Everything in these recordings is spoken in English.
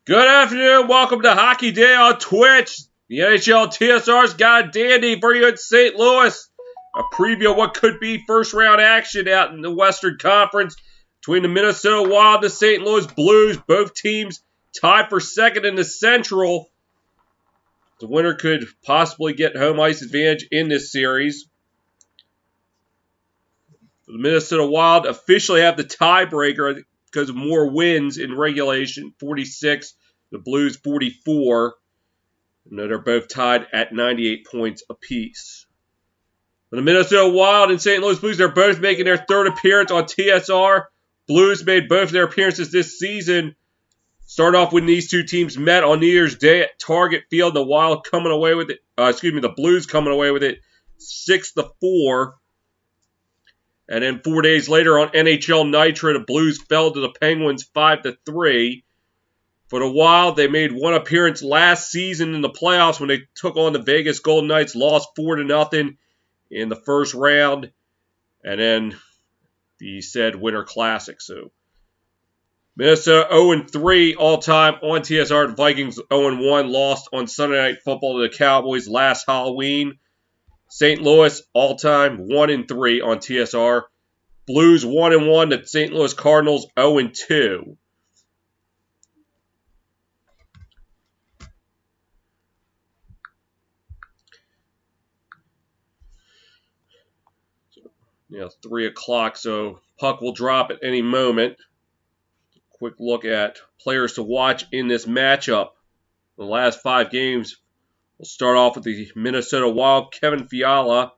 Good afternoon. Welcome to Hockey Day on Twitch. The NHL TSR's got a dandy for you in St. Louis. A preview of what could be first round action out in the Western Conference between the Minnesota Wild and the St. Louis Blues. Both teams tied for second in the Central. The winner could possibly get home ice advantage in this series. The Minnesota Wild officially have the tiebreaker because of more wins in regulation, 46. The Blues 44. And they're both tied at 98 points apiece. The Minnesota Wild and St. Louis Blues are both making their third appearance on TSR. Blues made both their appearances this season. Start off when these two teams met on New Year's Day at Target Field. The Wild coming away with it. The Blues coming away with it 6-4. And then 4 days later on NHL Nitro, the Blues fell to the Penguins 5-3. For the Wild, they made one appearance last season in the playoffs when they took on the Vegas Golden Knights, lost 4-0 in the first round, and then the said Winter Classic. So Minnesota 0-3 all-time on TSR. The Vikings 0-1, lost on Sunday Night Football to the Cowboys last Halloween. St. Louis all-time 1-3 on TSR. Blues 1-1. The St. Louis Cardinals 0-2. Yeah, 3 o'clock, so puck will drop at any moment. Quick look at players to watch in this matchup. The last 5 games, we'll start off with the Minnesota Wild, Kevin Fiala.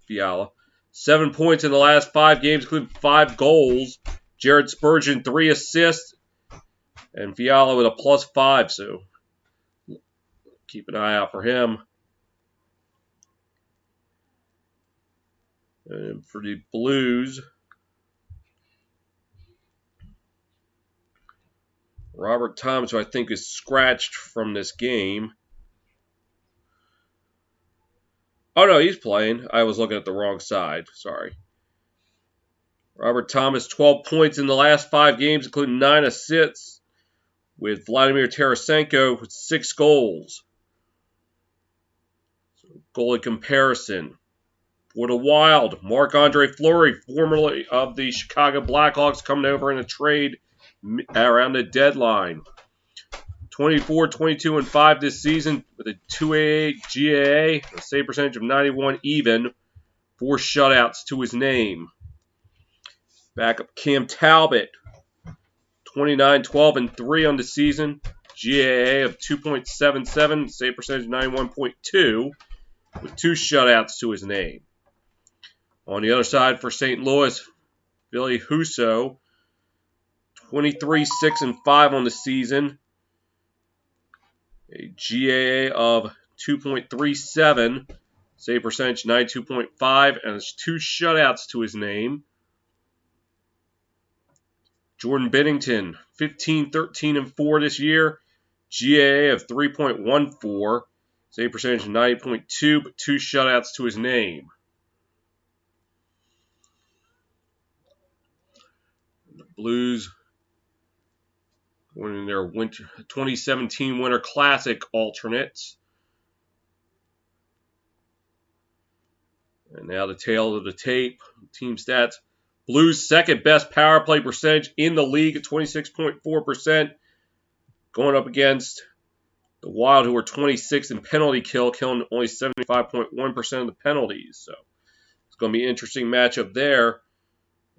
Fiala. 7 points in the last 5 games, including 5 goals. Jared Spurgeon, 3 assists. And Fiala with a +5, so keep an eye out for him. And for the Blues, Robert Thomas, who I think is scratched from this game. Oh, no, he's playing. I was looking at the wrong side. Sorry. Robert Thomas, 12 points in the last 5 games, including 9 assists, with Vladimir Tarasenko with 6 goals. So, goalie comparison. For the Wild, Marc-Andre Fleury, formerly of the Chicago Blackhawks, coming over in a trade around the deadline. 24, 22, and 5 this season with a 288 GAA, a save percentage of 91 even, 4 shutouts to his name. Backup Cam Talbot, 29, 12, and 3 on the season, GAA of 2.77, save percentage 91.2, with 2 shutouts to his name. On the other side for St. Louis, Billy Husso, 23, 6, and 5 on the season. A GAA of 2.37, save percentage 92.5, and has 2 shutouts to his name. Jordan Binnington, 15, 13, and 4 this year. GAA of 3.14, save percentage 90.2, but 2 shutouts to his name. The Blues winning their 2017 Winter Classic alternates. And now the tail of the tape. Team stats. Blues' second best power play percentage in the league at 26.4%. Going up against the Wild, who are 26th in penalty kill, killing only 75.1% of the penalties. So it's going to be an interesting matchup there.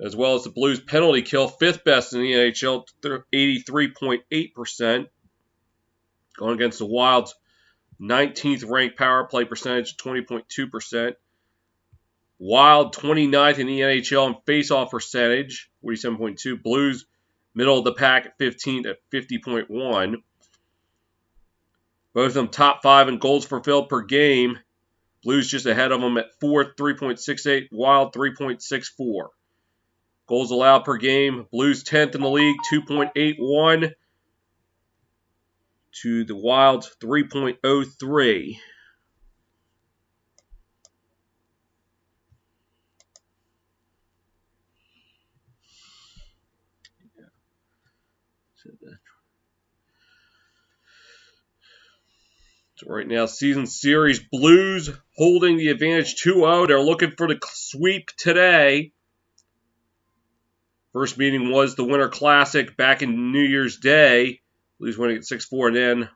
As well as the Blues' penalty kill, 5th best in the NHL, 83.8%. Going against the Wild's 19th ranked power play percentage, 20.2%. Wild, 29th in the NHL in face-off percentage, 47.2. Blues, middle of the pack at 15th at 50.1. Both of them top 5 in goals for field per game. Blues just ahead of them at 4th, 3.68. Wild, 3.64. Goals allowed per game, Blues 10th in the league, 2.81. To the Wild's 3.03. So right now, season series, Blues holding the advantage 2-0. They're looking for the sweep today. First meeting was the Winter Classic back in New Year's Day. Blues winning at 6-4. And then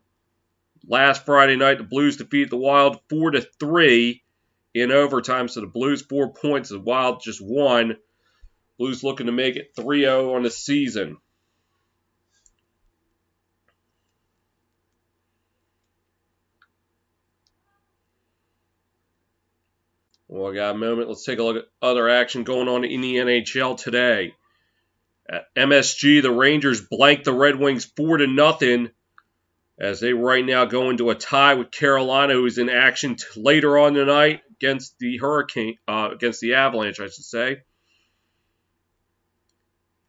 last Friday night, the Blues defeat the Wild 4-3 in overtime. So the Blues 4 points, the Wild just 1. Blues looking to make it 3-0 on the season. Well, I got a moment. Let's take a look at other action going on in the NHL today. At MSG, the Rangers blanked the Red Wings 4-0 as they right now go into a tie with Carolina, who's in action later on tonight against the against the Avalanche, I should say.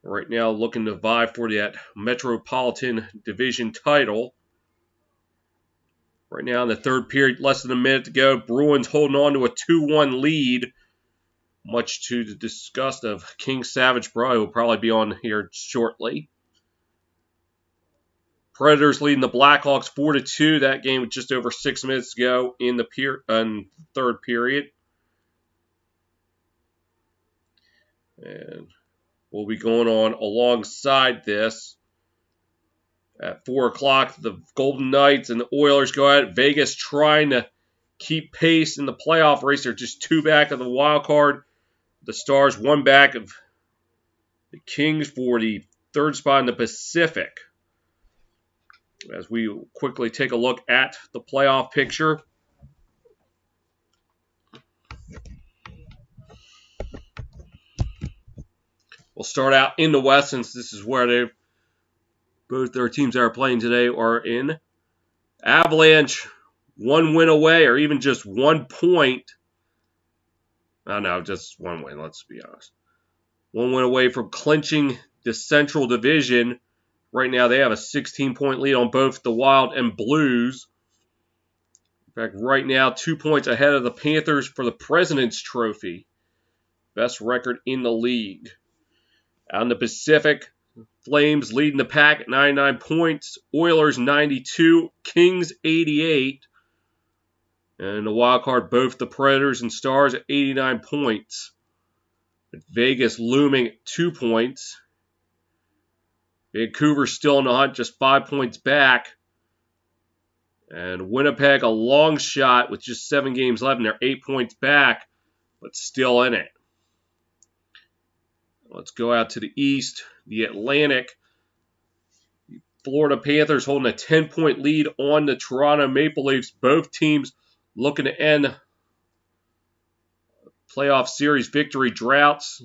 Right now looking to vie for that Metropolitan Division title. Right now in the third period, less than a minute to go. Bruins holding on to a 2-1 lead, much to the disgust of King Savage Bro, who will probably be on here shortly. Predators leading the Blackhawks 4-2. That game with just over 6 minutes to go in the third period. And we'll be going on alongside this. At 4 o'clock, the Golden Knights and the Oilers go at Vegas trying to keep pace in the playoff race. They're just 2 back of the wild card. The Stars 1 back of the Kings for the 3rd spot in the Pacific. As we quickly take a look at the playoff picture. We'll start out in the West, since this is where both their teams that are playing today are in. Avalanche 1 win away, or even just 1 point. Oh, no, just 1 win, let's be honest. 1 win away from clinching the Central Division. Right now, they have a 16-point lead on both the Wild and Blues. In fact, right now, 2 points ahead of the Panthers for the President's Trophy. Best record in the league. Out in the Pacific, Flames leading the pack at 99 points. Oilers 92. Kings 88. And the wild card, both the Predators and Stars at 89 points. Vegas looming at 2 points. Vancouver still in the hunt, just 5 points back. And Winnipeg a long shot with just 7 games left, and they're 8 points back, but still in it. Let's go out to the East, the Atlantic. Florida Panthers holding a 10-point lead on the Toronto Maple Leafs. Both teams looking to end playoff series victory droughts.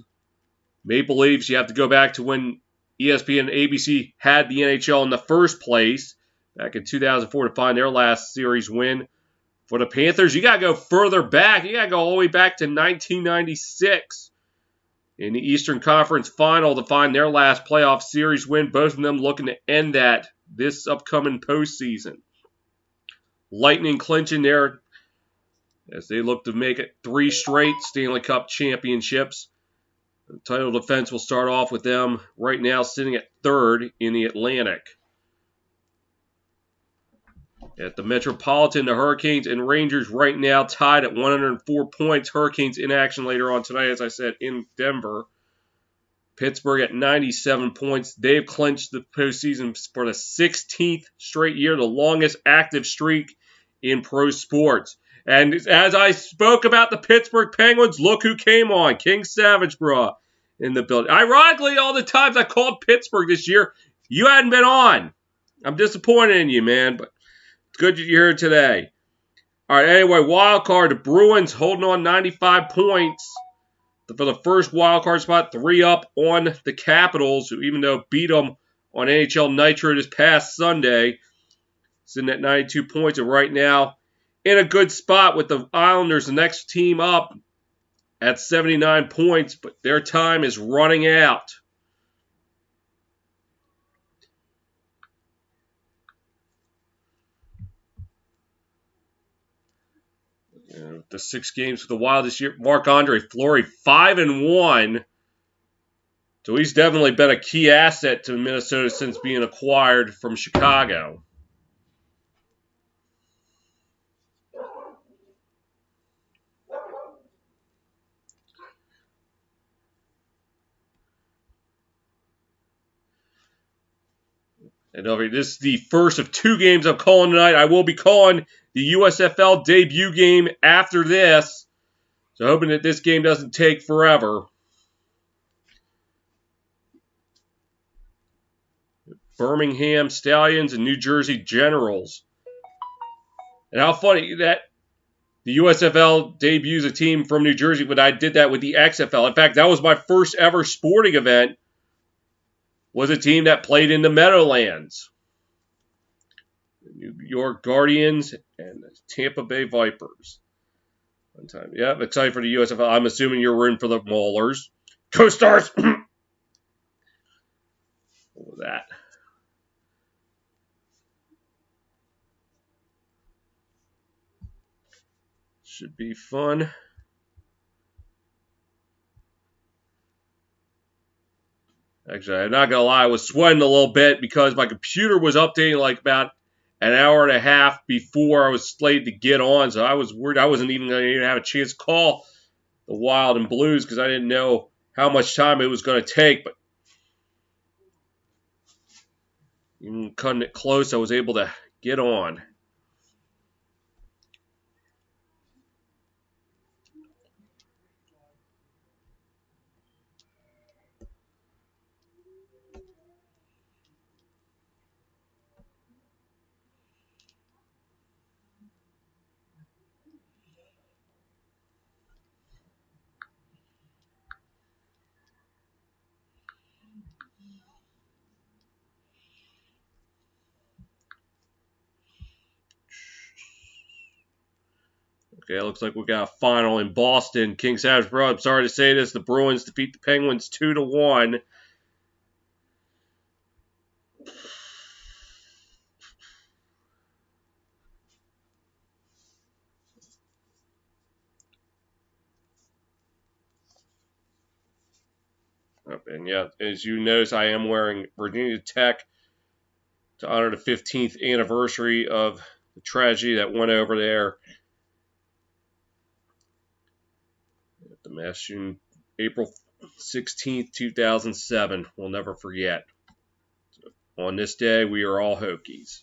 Maple Leafs, you have to go back to when ESPN and ABC had the NHL in the first place, back in 2004, to find their last series win. For the Panthers, you got to go further back. You got to go all the way back to 1996 in the Eastern Conference Final to find their last playoff series win. Both of them looking to end that this upcoming postseason. Lightning clinching there as they look to make it 3 straight Stanley Cup championships. The title defense will start off with them right now sitting at 3rd in the Atlantic. At the Metropolitan, the Hurricanes and Rangers right now tied at 104 points. Hurricanes in action later on tonight, as I said, in Denver. Pittsburgh at 97 points. They've clinched the postseason for the 16th straight year, the longest active streak in pro sports. And as I spoke about the Pittsburgh Penguins, look who came on. King Savage Bra in the building. Ironically, all the times I called Pittsburgh this year, you hadn't been on. I'm disappointed in you, man, but it's good that you're here today. All right, anyway, wild card. The Bruins holding on 95 points for the first wild card spot, 3 up on the Capitals, who even though beat them on NHL Nitro this past Sunday, sitting at 92 points, and right now in a good spot with the Islanders, the next team up at 79 points, but their time is running out. The 6 games for the Wild this year, Marc-Andre Fleury, 5-1. So he's definitely been a key asset to Minnesota since being acquired from Chicago. And this is the first of 2 games I'm calling tonight. I will be calling the USFL debut game after this. So hoping that this game doesn't take forever. Birmingham Stallions and New Jersey Generals. And how funny that the USFL debuts a team from New Jersey, but I did that with the XFL. In fact, that was my first ever sporting event, was a team that played in the Meadowlands. The New York Guardians and the Tampa Bay Vipers. One time. Yeah, excited for the USFL. I'm assuming you're rooting for the Maulers. Go Stars! What was that? Should be fun. Actually, I'm not going to lie, I was sweating a little bit because my computer was updating like about an hour and a half before I was slated to get on. So I was worried I wasn't even going to have a chance to call the Wild and Blues because I didn't know how much time it was going to take. But even cutting it close, I was able to get on. Okay, it looks like we got a final in Boston. King Savage Bro, I'm sorry to say this. The Bruins defeat the Penguins 2-1. And yeah, as you notice, I am wearing Virginia Tech to honor the 15th anniversary of the tragedy that went over there. The mass shooting, April 16th, 2007. We'll never forget. On this day, we are all Hokies.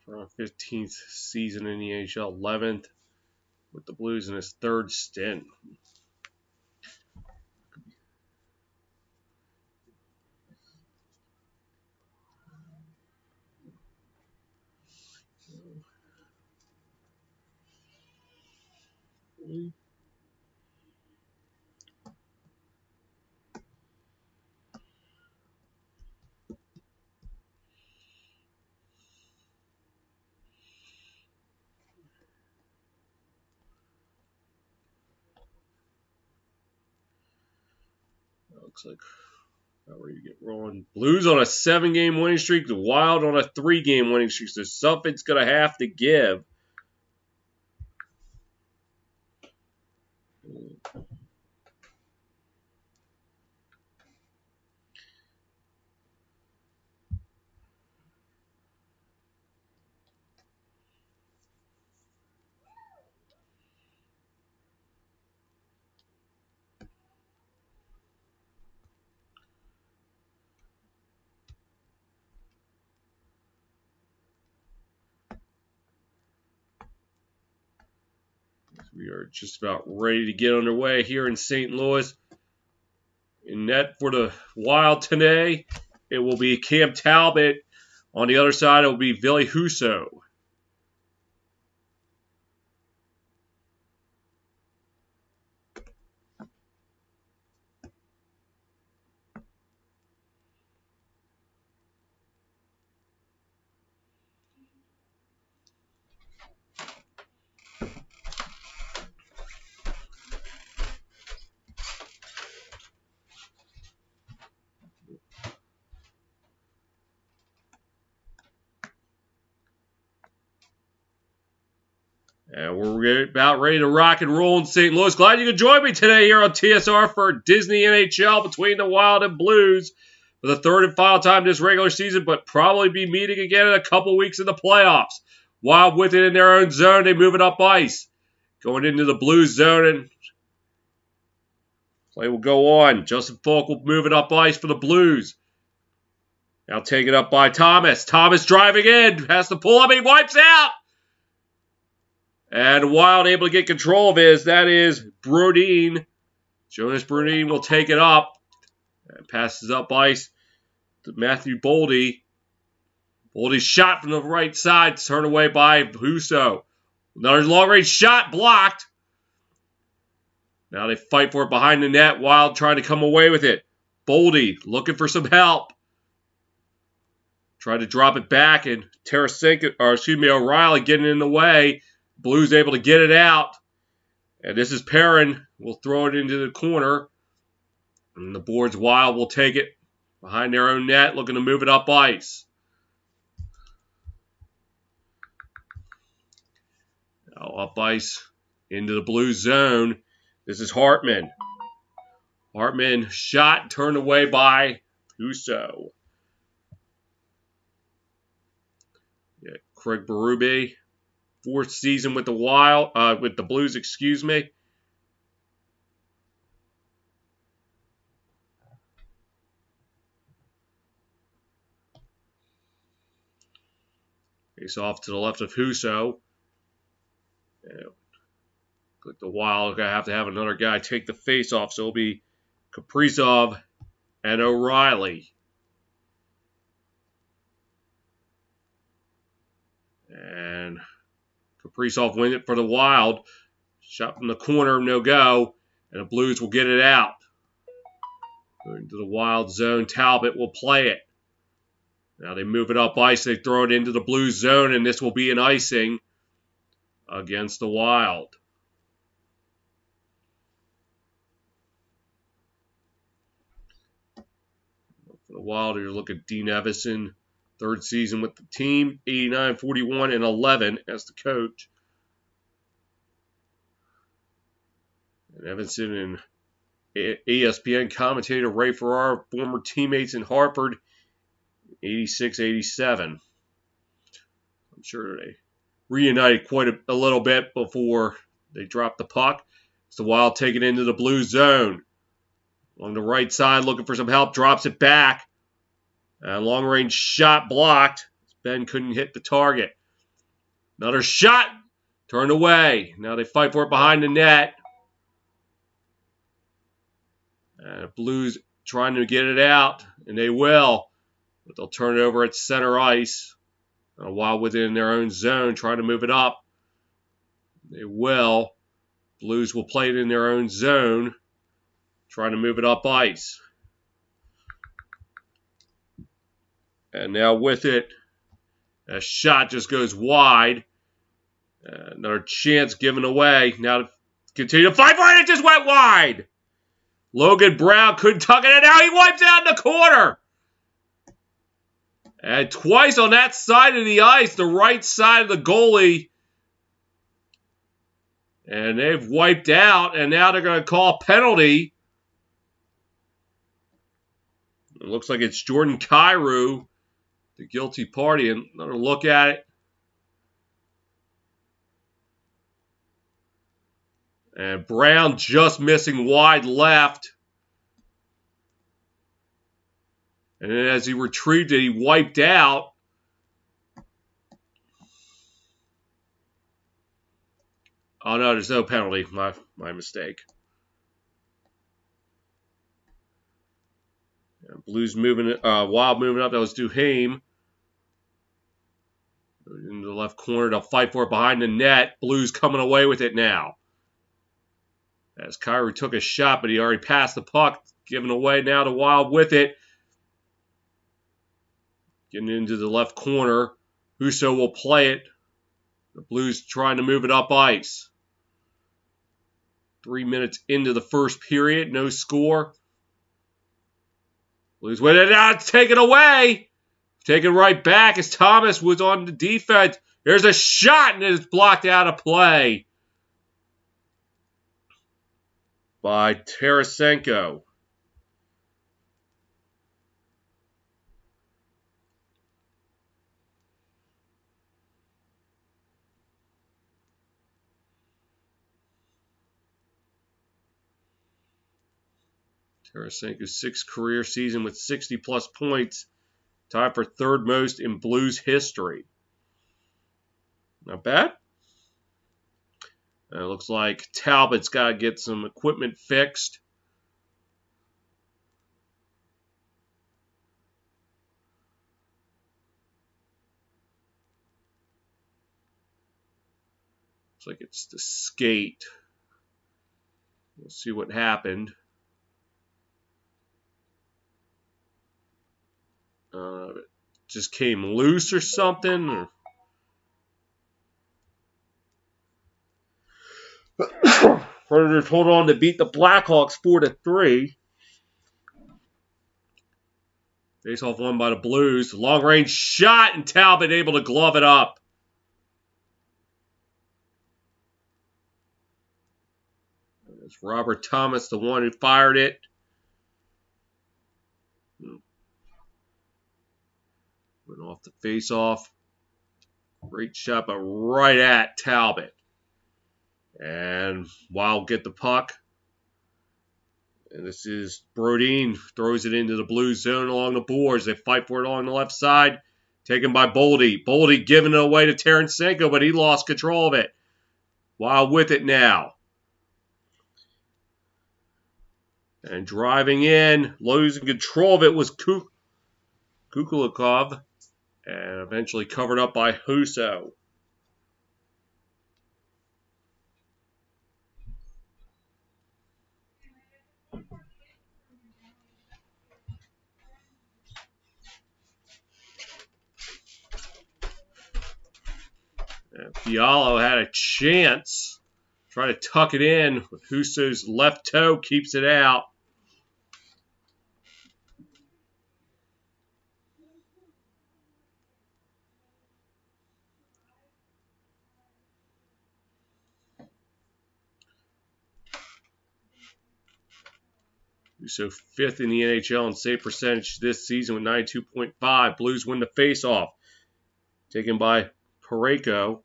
For our 15th season in the NHL, 11th with the Blues in his third stint. Looks like how are you get rolling? Blues on a 7-game winning streak. The Wild on a 3-game winning streak. So something's going to have to give. We are just about ready to get underway here in St. Louis. In net for the Wild today, it will be Cam Talbot. On the other side, it will be Ville Husso. And we're about ready to rock and roll in St. Louis. Glad you could join me today here on TSR for Disney NHL between the Wild and Blues for the third and final time this regular season, but probably be meeting again in a couple weeks in the playoffs. Wild with it in their own zone, they move it up ice. Going into the Blues zone, and play will go on. Justin Falk will move it up ice for the Blues. Now taken up by Thomas. Thomas driving in, has to pull up, he wipes out. And Wild able to get control of his. That is Brodin. Jonas Brodin will take it up. And passes up ice to Matthew Boldy. Boldy's shot from the right side. Turned away by Husso. Another long-range shot blocked. Now they fight for it behind the net. Wild trying to come away with it. Boldy looking for some help. Tried to drop it back, and O'Reilly getting in the way. Blues able to get it out. And this is Perrin. Will throw it into the corner. And the boards Wild will take it behind their own net, looking to move it up ice. Now up ice into the Blues zone. This is Hartman. Hartman shot, turned away by Husso. Yeah, Craig Berube. 4th season with the with the Blues, excuse me. Face off to the left of Husso. Click the Wild. Gonna have to have another guy take the face off, so it'll be Kaprizov and O'Reilly. And Kaprizov wins it for the Wild. Shot from the corner, no go. And the Blues will get it out. Going to the Wild zone. Talbot will play it. Now they move it up ice. They throw it into the Blues zone, and this will be an icing against the Wild. For the Wild, you're looking at Dean Evison. 3rd season with the team, 89, 41, and 11 as the coach. And Evanson and ESPN commentator Ray Ferraro, former teammates in Hartford, 86, 87. I'm sure they reunited quite a little bit before they dropped the puck. It's the Wild taking it into the Blue zone. Along the right side, looking for some help, drops it back. Long-range shot blocked. Ben couldn't hit the target. Another shot. Turned away. Now they fight for it behind the net. The Blues trying to get it out, and they will. But they'll turn it over at center ice. While within their own zone, trying to move it up. They will. Blues will play it in their own zone, trying to move it up ice. And now with it, a shot just goes wide. Another chance given away. Now to continue to fight for it. It just went wide. Logan Brown couldn't tuck it in. Now he wipes out in the corner. And twice on that side of the ice, the right side of the goalie. And they've wiped out, and now they're going to call a penalty. It looks like it's Jordan Kyrou, the guilty party. And another look at it. And Brown just missing wide left. And then as he retrieved it, he wiped out. Oh, no, there's no penalty. My mistake. Blues moving, Wild moving up. That was Duhaime. In the left corner, they'll fight for it behind the net. Blues coming away with it now. As Kyrou took a shot, but he already passed the puck. Giving away now to Wild with it. Getting into the left corner. Husso will play it. The Blues trying to move it up ice. 3 minutes into the first period. No score. Blues with it. Now it's taken away. Taken right back as Thomas was on the defense. There's a shot and it's blocked out of play by Tarasenko. Tarasenko's sixth career season with 60-plus points. Tied for third most in Blues history. Not bad. It looks like Talbot's got to get some equipment fixed. Looks like it's the skate. We'll see what happened. It just came loose or something. Predators hold on to beat the Blackhawks 4-3. Face-off won by the Blues. Long-range shot, and Talbot able to glove it up. It's Robert Thomas, the one who fired it. Went off the face-off. Great shot, but right at Talbot. And Wild get the puck. And this is Brodin. Throws it into the Blues zone along the boards. They fight for it along the left side. Taken by Boldy. Boldy giving it away to Tarasenko, but he lost control of it. Wild with it now. And driving in, losing control of it was Kukulikov. And eventually covered up by Husso. And Fialo had a chance. Try to tuck it in. Husso's left toe keeps it out. So fifth in the NHL in save percentage this season with 92.5. Blues win the faceoff. Taken by Parayko.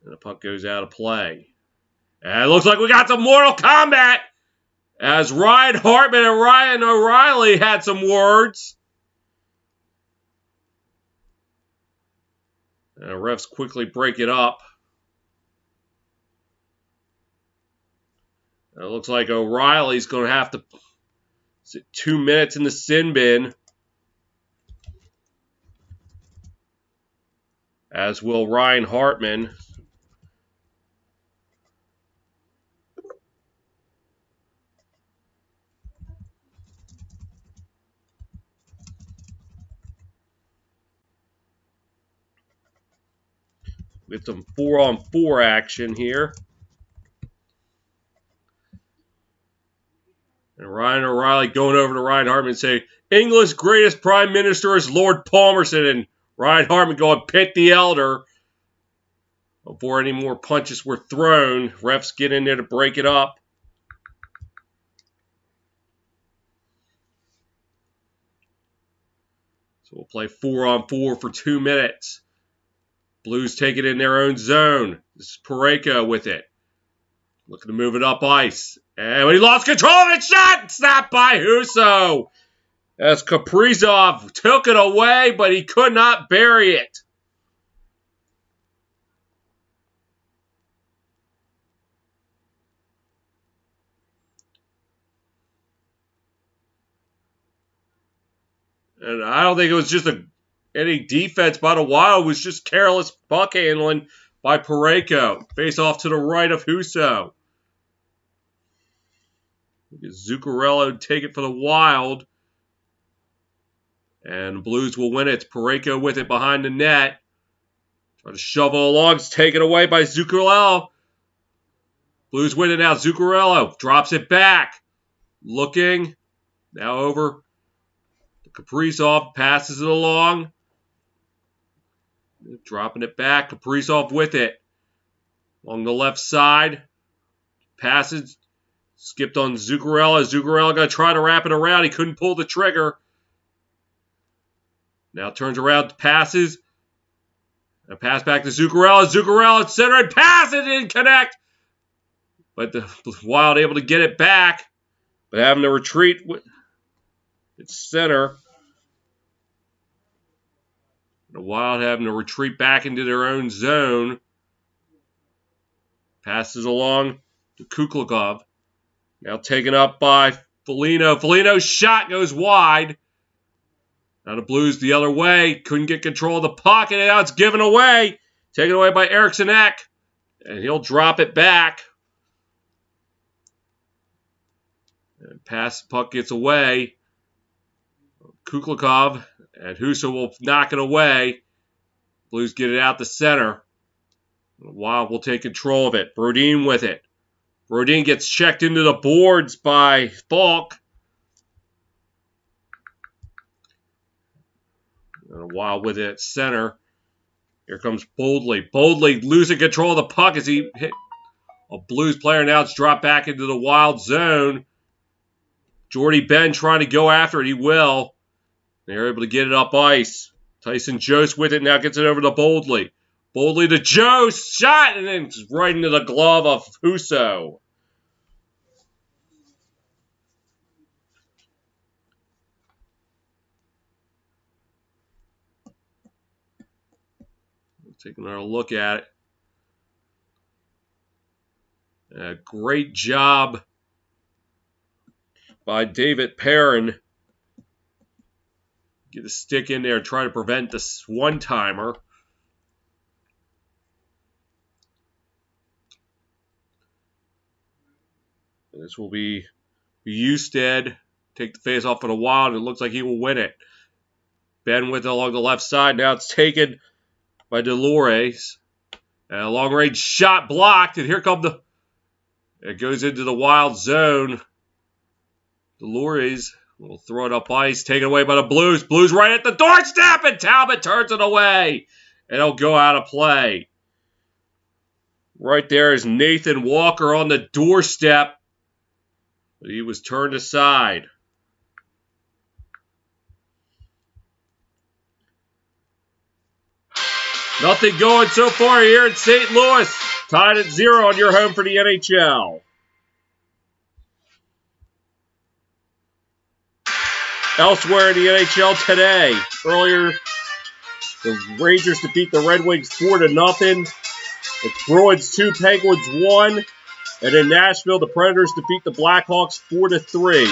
And the puck goes out of play. And it looks like we got some Mortal Kombat as Ryan Hartman and Ryan O'Reilly had some words. Refs quickly break it up. It looks like O'Reilly's going to have to sit 2 minutes in the sin bin. As will Ryan Hartman. With some 4-on-4 action here. And Ryan O'Reilly going over to Ryan Hartman and saying, England's greatest prime minister is Lord Palmerston. And Ryan Hartman going, Pitt the Elder. Before any more punches were thrown, refs get in there to break it up. So we'll play 4-on-4 for 2 minutes. Blues take it in their own zone. This is Parayko with it. Looking to move it up ice. And he lost control of it. Shot! Snapped by Husso. As Kaprizov took it away, but he could not bury it. And I don't think it was just any defense by the Wild. It was just careless puck handling by Parayko. Face off to the right of Husso. Zuccarello take it for the Wild. And the Blues will win it. It's Parayko with it behind the net. Trying to shovel along. It's taken away by Zuccarello. Blues win it now. Zuccarello drops it back. Looking. Now over. Kaprizov passes it along. Dropping it back. Kaprizov with it. Along the left side. Passes. Skipped on Zuccarello. Zuccarello going to try to wrap it around. He couldn't pull the trigger. Now turns around. Passes. A pass back to Zuccarello. Zuccarello at center and pass. It didn't connect. But the Wild able to get it back. But having to retreat with its center. The Wild having to retreat back into their own zone. Passes along to Kuklakov. Now taken up by Foligno. Foligno's shot goes wide. Now the Blues the other way. Couldn't get control of the puck. And now it's given away. Taken away by Eriksson Ek. And he'll drop it back. And pass, puck gets away. Kuklakov and Husso will knock it away. Blues get it out the center. The Wild will take control of it. Brodin with it. Brodin gets checked into the boards by Falk. And the Wild with it at center. Here comes Boldly. Boldly losing control of the puck as he hit a Blues player. Now it's dropped back into the Wild zone. Jordy Ben trying to go after it. He will. They're able to get it up ice. Tyson Jost with it. Now gets it over to Boldly. Boldly to Jost. Shot. And then right into the glove of Husso. Take another look at it. A great job by David Perrin. Get a stick in there and try to prevent this one-timer. This will be Husted. Take the face off of the Wild. It looks like he will win it. Ben with it along the left side. Now it's taken by Delores. And a long-range shot blocked. And here comes the... It goes into the Wild zone. Delores will throw it up ice. Taken away by the Blues. Blues right at the doorstep. And Talbot turns it away. And it'll go out of play. Right there is Nathan Walker on the doorstep. But he was turned aside. Nothing going so far here in St. Louis. Tied at 0 on your home for the NHL. Elsewhere in the NHL today, earlier The Rangers defeat the Red Wings 4-0. The Bruins 2, Penguins 1. And in Nashville, the Predators defeat the Blackhawks 4-3.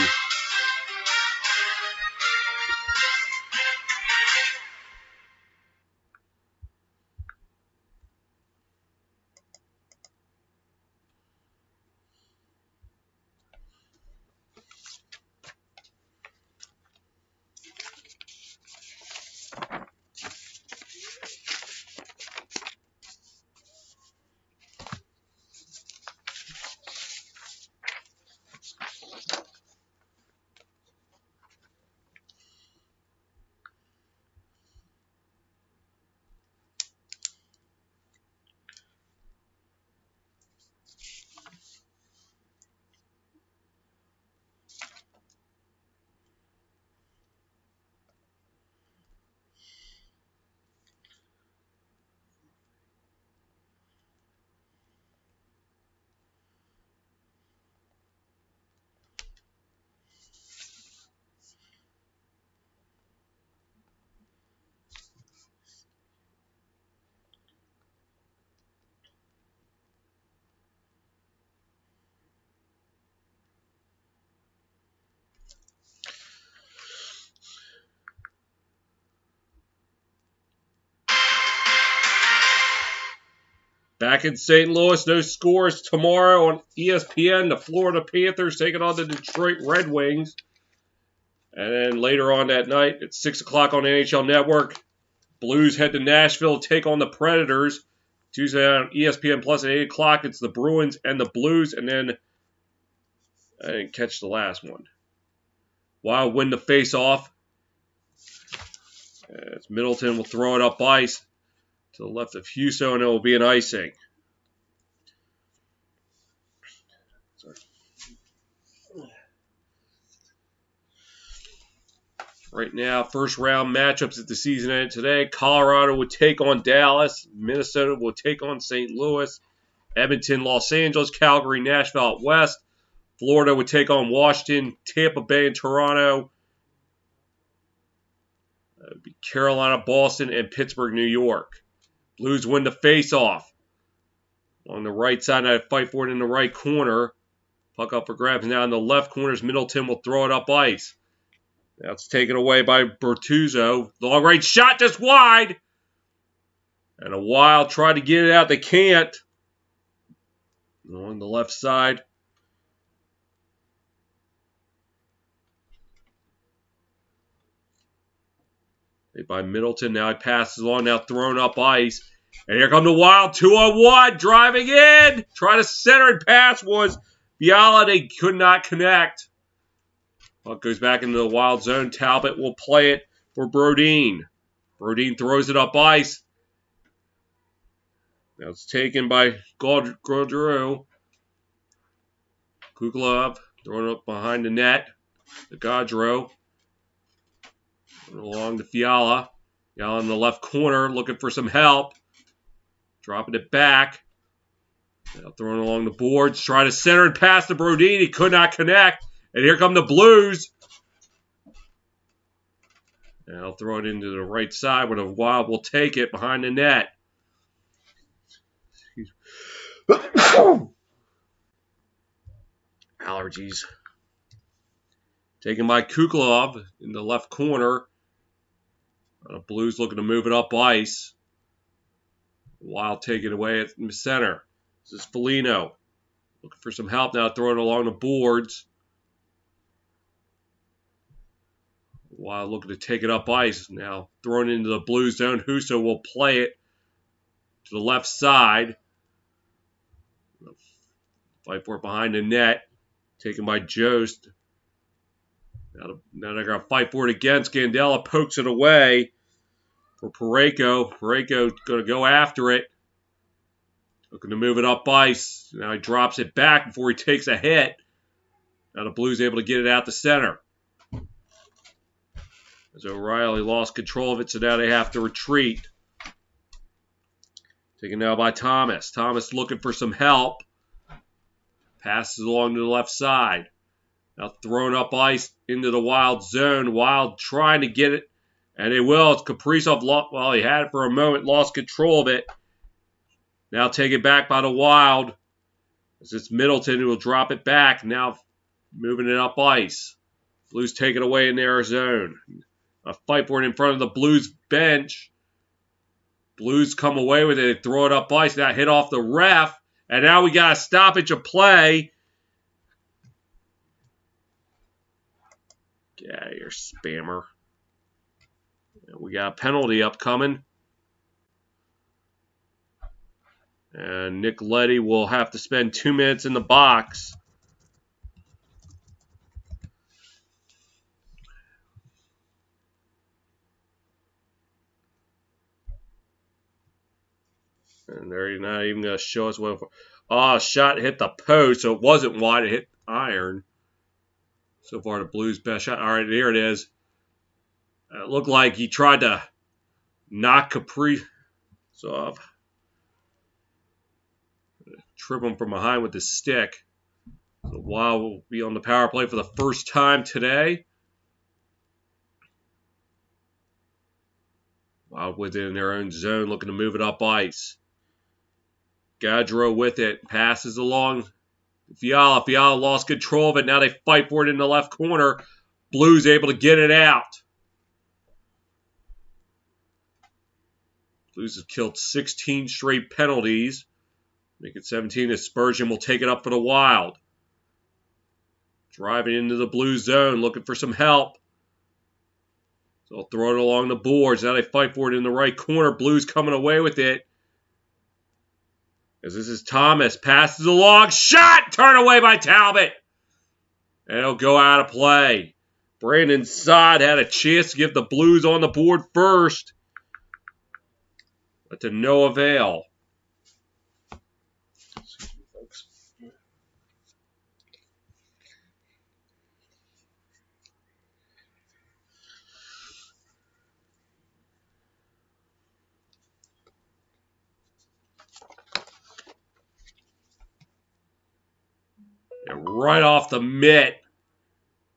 Back in St. Louis, no scores tomorrow on ESPN. The Florida Panthers taking on the Detroit Red Wings. And then later on that night at 6 o'clock on NHL Network, Blues head to Nashville, take on the Predators. Tuesday on ESPN Plus at 8 o'clock, it's the Bruins and the Blues. And then, I didn't catch the last one. Wild win the face-off. As Middleton will throw it up ice to the left of Huso, and it will be an icing. Right now, first round matchups at the season end today. Colorado would take on Dallas. Minnesota will take on St. Louis. Edmonton, Los Angeles, Calgary, Nashville out west. Florida would take on Washington, Tampa Bay, and Toronto. Carolina, Boston, and Pittsburgh, New York. Blues win the face-off. On the right side, I fight for it in the right corner. Puck up for grabs now in the left corner. Middleton will throw it up ice. Now it's taken away by Bertuzzo. Long range shot just wide. And a Wild try to get it out. They can't. On the left side. By Middleton. Now he passes along. Now thrown up ice. And here come the Wild. 2-on-1. Driving in. Trying to center and pass was Fiala. They could not connect. Puck goes back into the Wild zone. Talbot will play it for Brodin. Brodin throws it up ice. Now it's taken by Gaudreau. Kukulov throwing it up behind the net. The Gaudreau. Along to Fiala. Fiala in the left corner looking for some help. Dropping it back. Now throwing along the boards. Trying to center and pass to Brodin. He could not connect. And here come the Blues. Now throw it into the right side where the Wild will take it behind the net. Allergies. Taken by Kukulov in the left corner. The Blues looking to move it up ice. Wild take it away at the center. This is Foligno. Looking for some help now, throwing it along the boards. Wild looking to take it up ice. Now thrown into the Blues zone. Huso will play it to the left side. Fight for it behind the net. Taken by Jost. Now they're going to fight for it again. Scandella pokes it away for Parayko. Parayko going to go after it. Looking to move it up ice. Now he drops it back before he takes a hit. Now the Blues able to get it out the center. As O'Reilly lost control of it, so now they have to retreat. Taken now by Thomas. Thomas looking for some help. Passes along to the left side. Now thrown up ice into the Wild zone. Wild trying to get it And they will. It's Kaprizov, well, he had it for a moment, lost control of it. Now taken back by the Wild. As it's Middleton who will drop it back. Now moving it up ice. Blues take it away in their zone. A fight for it in front of the Blues bench. Blues come away with it. They throw it up ice. Now hit off the ref. And now we got a stoppage of play. Get out of here, spammer. We got a penalty upcoming. And Nick Leddy will have to spend 2 minutes in the box. And they're not even going to show us what. Oh, shot hit the post, so it wasn't wide. It hit iron. So far, the Blues' best shot. All right, here it is. It looked like he tried to knock Kaprizov off. Trip him from behind with his stick. So Wild will be on the power play for the first time today. Wild within their own zone, looking to move it up ice. Gaudreau with it, passes along. Fiala lost control of it. Now they fight for it in the left corner. Blues able to get it out. Blues have killed 16 straight penalties. Make it 17. Spurgeon will take it up for the Wild. Driving into the Blues zone, looking for some help. So they'll throw it along the boards. Now they fight for it in the right corner. Blues coming away with it. As this is Thomas. Passes along. Shot! Turn away by Talbot. And it'll go out of play. Brandon Saad had a chance to get the Blues on the board first. But to no avail. Excuse me, folks. And right off the mitt,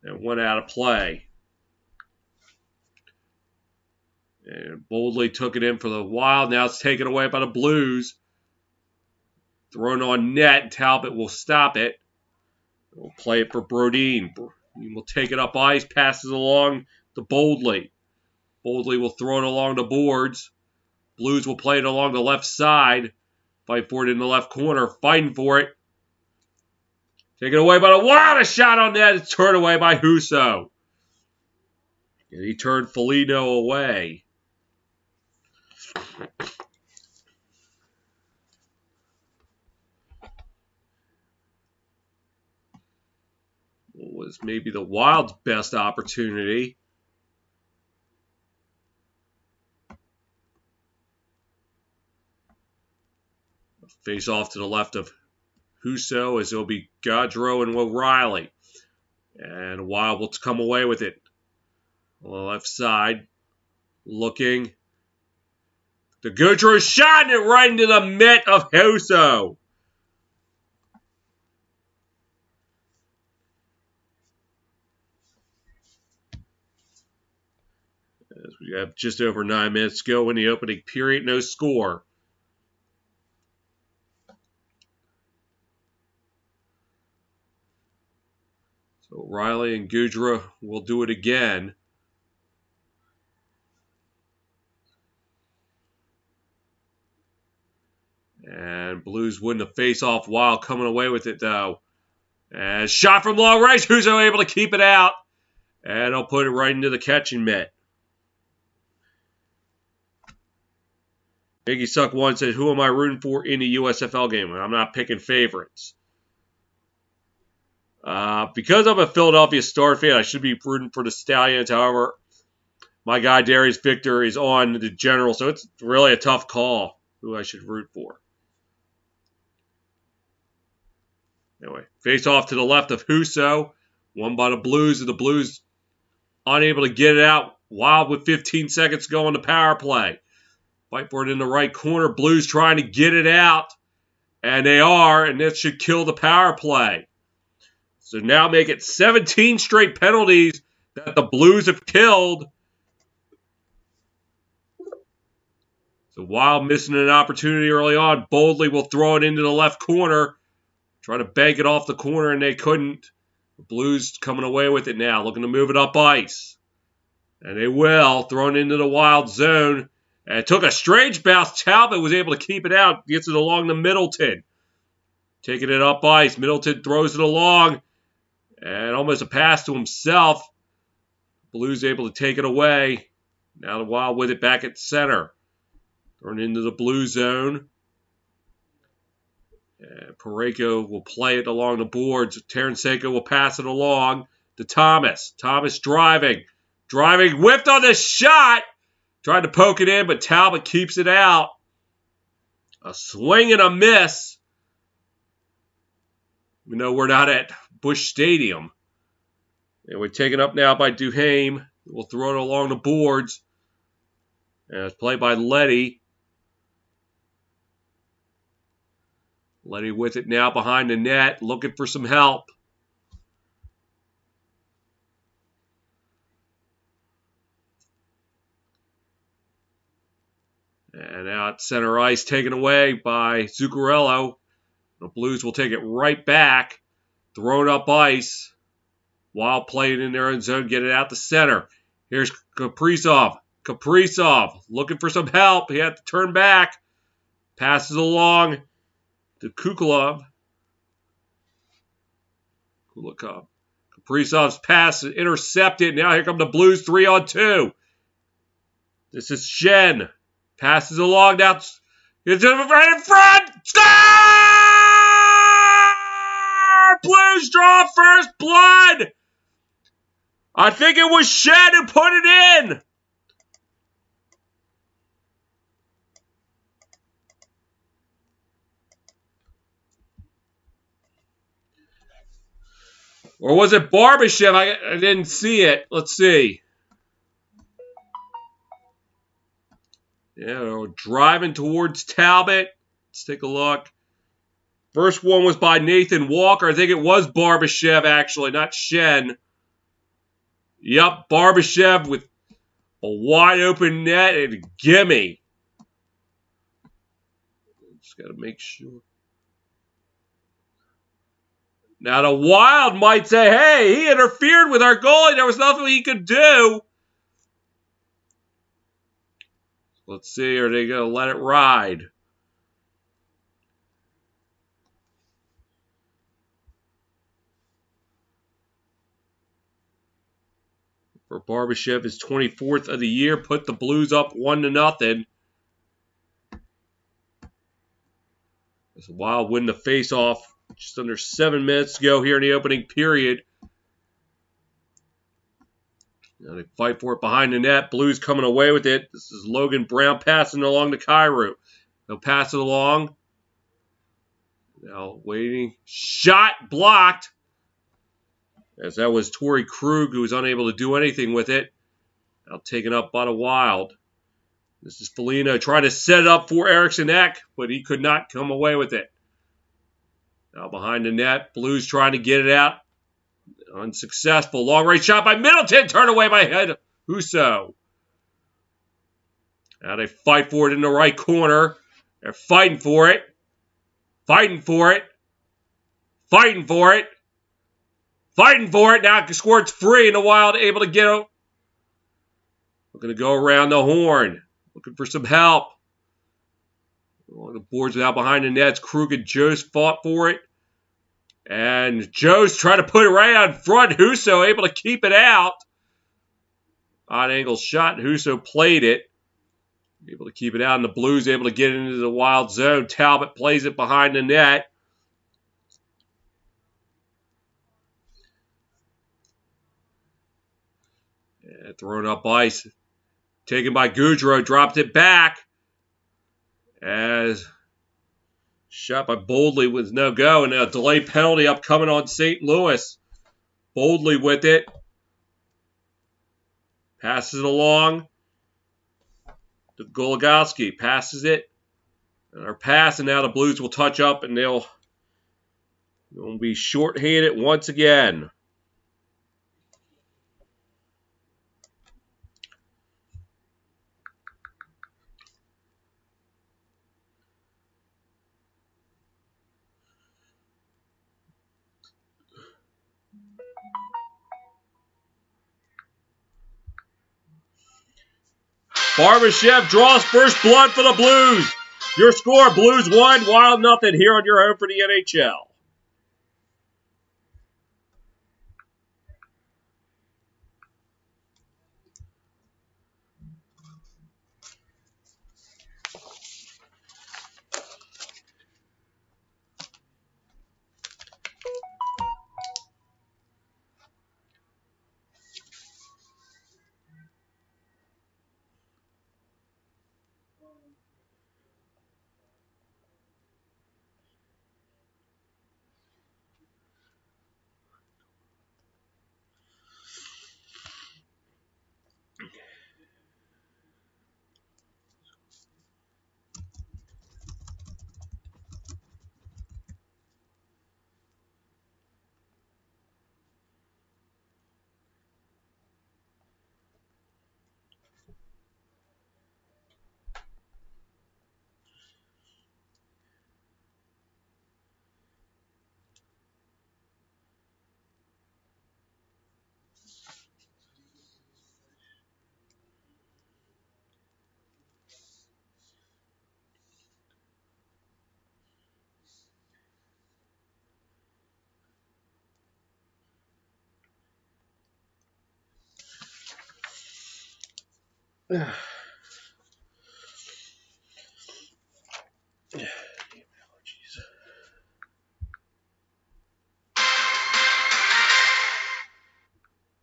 it went out of play. And boldly took it in for the Wild. Now it's taken away by the Blues. Thrown on net. Talbot will stop it. We'll play it for Brodin. Brodin will take it up ice. Passes along to Boldly. Boldly will throw it along the boards. Blues will play it along the left side. Fight for it in the left corner. Fighting for it. Taken away by the Wild. A shot on net. It's turned away by Husso. And he turned Foligno away. Was maybe the Wild's best opportunity. Face off to the left of Husso as it'll be Gaudreau and O'Reilly. And Wild will come away with it. On the left side, looking. The Gaudreau shot it right into the mitt of Husso. As we have just over 9 minutes to go in the opening period, no score. So Riley and Gaudreau will do it again. And Blues win the face-off. Wild coming away with it, though. And shot from long range. Husso able to keep it out. And I'll put it right into the catching mitt. Biggie Suck 1 says, who am I rooting for in the USFL game? I'm not picking favorites. Because I'm a Philadelphia Star fan, I should be rooting for the Stallions. However, my guy Darius Victor is on the General, so it's really a tough call who I should root for. Anyway, face off to the left of Husso. Won by the Blues, and the Blues unable to get it out. Wild with 15 seconds to go on the power play. Fight for it in the right corner. Blues trying to get it out. And they are, and this should kill the power play. So now make it 17 straight penalties that the Blues have killed. The Wild missing an opportunity early on. Boldly will throw it into the left corner. Try to bank it off the corner, and they couldn't. The Blues coming away with it now, looking to move it up ice. And they will. Thrown into the Wild zone. And it took a strange bounce. Talbot was able to keep it out. Gets it along to Middleton. Taking it up ice. Middleton throws it along. And almost a pass to himself. Blues able to take it away. Now the Wild with it back at center. Thrown into the blue zone. And Parayko will play it along the boards. Tarasenko will pass it along to Thomas. Thomas driving. Whipped on the shot. Tried to poke it in, but Talbot keeps it out. A swing and a miss. We know we're not at Busch Stadium. And we're taken up now by Duhaime. We'll throw it along the boards. And it's played by Leddy. Leddy with it now behind the net, looking for some help. And now at center ice, taken away by Zuccarello. The Blues will take it right back. Thrown up ice. Wild playing in their own zone, get it out the center. Here's Kaprizov. Looking for some help. He had to turn back. Passes along to Kulikov. Kaprizov's pass is intercepted. Now here come the Blues 3-on-2. This is Shen. Passes along now. It's right in front. Score! Blues draw first blood. I think it was Shen who put it in. Or was it Barbashev? I didn't see it. Let's see. Yeah, we're driving towards Talbot. Let's take a look. First one was by Nathan Walker. I think it was Barbashev, actually, not Shen. Yep, Barbashev with a wide open net and a gimme. Just got to make sure. Now the Wild might say, hey, he interfered with our goalie. There was nothing he could do. Let's see, are they going to let it ride? For Barbashev, his 24th of the year, put the Blues up 1-0. As the Wild win the face-off. Just under 7 minutes to go here in the opening period. Now they fight for it behind the net. Blues coming away with it. This is Logan Brown passing along to Kyrou. He'll pass it along. Now waiting. Shot blocked. As that was Torrey Krug, who was unable to do anything with it. Now taken up by the Wild. This is Foligno trying to set it up for Eriksson Ek, but he could not come away with it. Now behind the net, Blues trying to get it out. Unsuccessful. Long range shot by Middleton. Turned away by Husso. Now they fight for it in the right corner. They're fighting for it. Now Squirt's free and the Wild able to get it. Looking to go around the horn. Looking for some help. On the boards out behind the nets. Krug and Jost fought for it. And Jost trying to put it right out in front. Husso able to keep it out. Odd angle shot. Husso played it. Able to keep it out. And the Blues able to get into the Wild zone. Talbot plays it behind the net. And thrown up ice. Taken by Goudreau. Dropped it back. As shot by Boldly with no go. And a delay penalty upcoming on St. Louis. Boldly with it. Passes it along to Goligoski. Passes it. And our pass, and now the Blues will touch up, and they'll be shorthanded once again. Barbashev draws first blood for the Blues. Your score, Blues 1, Wild nothing here on your home for the NHL.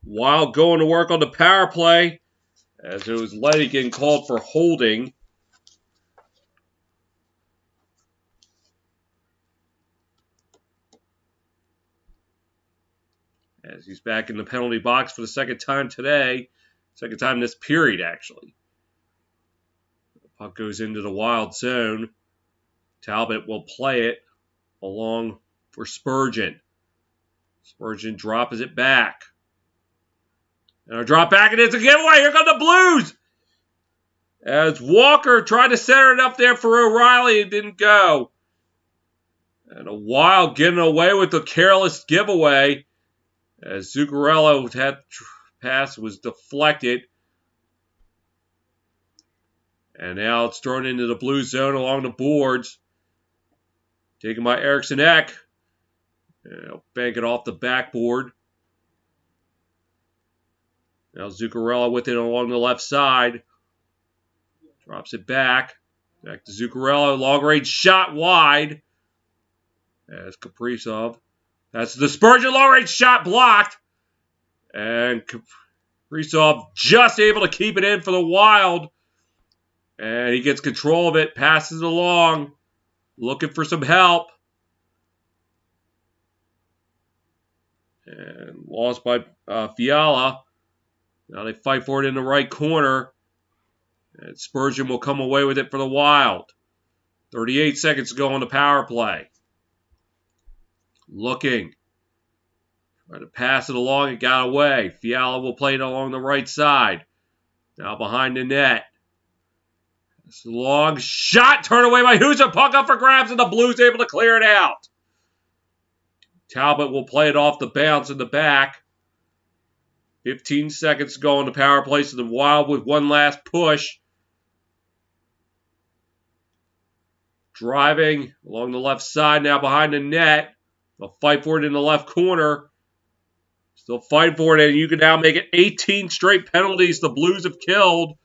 Wild going to work on the power play as it was Letty getting called for holding. As he's back in the penalty box for the second time today. Second time this period, actually. The puck goes into the Wild zone. Talbot will play it along for Spurgeon. Spurgeon drops it back. And a drop back, and it's a giveaway. Here come the Blues. As Walker tried to center it up there for O'Reilly, it didn't go. And a Wild getting away with the careless giveaway. As Zuccarello had pass was deflected. And now it's thrown into the blue zone along the boards. Taken by Eriksson Ek. Bank it off the backboard. Now Zuccarello with it along the left side. Drops it back. Back to Zuccarello. Long range shot wide. As Kaprizov. That's the Spurgeon long range shot blocked. And Kaprizov just able to keep it in for the Wild. And he gets control of it. Passes it along. Looking for some help. And lost by Fiala. Now they fight for it in the right corner. And Spurgeon will come away with it for the Wild. 38 seconds to go on the power play. Looking. Trying to pass it along. It got away. Fiala will play it along the right side. Now behind the net. It's a long shot. Turned away by Husa. Puck up for grabs, and the Blues able to clear it out. Talbot will play it off the bounce in the back. 15 seconds to go on the power play, so the Wild with one last push. Driving along the left side now behind the net. They'll fight for it in the left corner. Still fighting for it, and you can now make it 18 straight penalties the Blues have killed.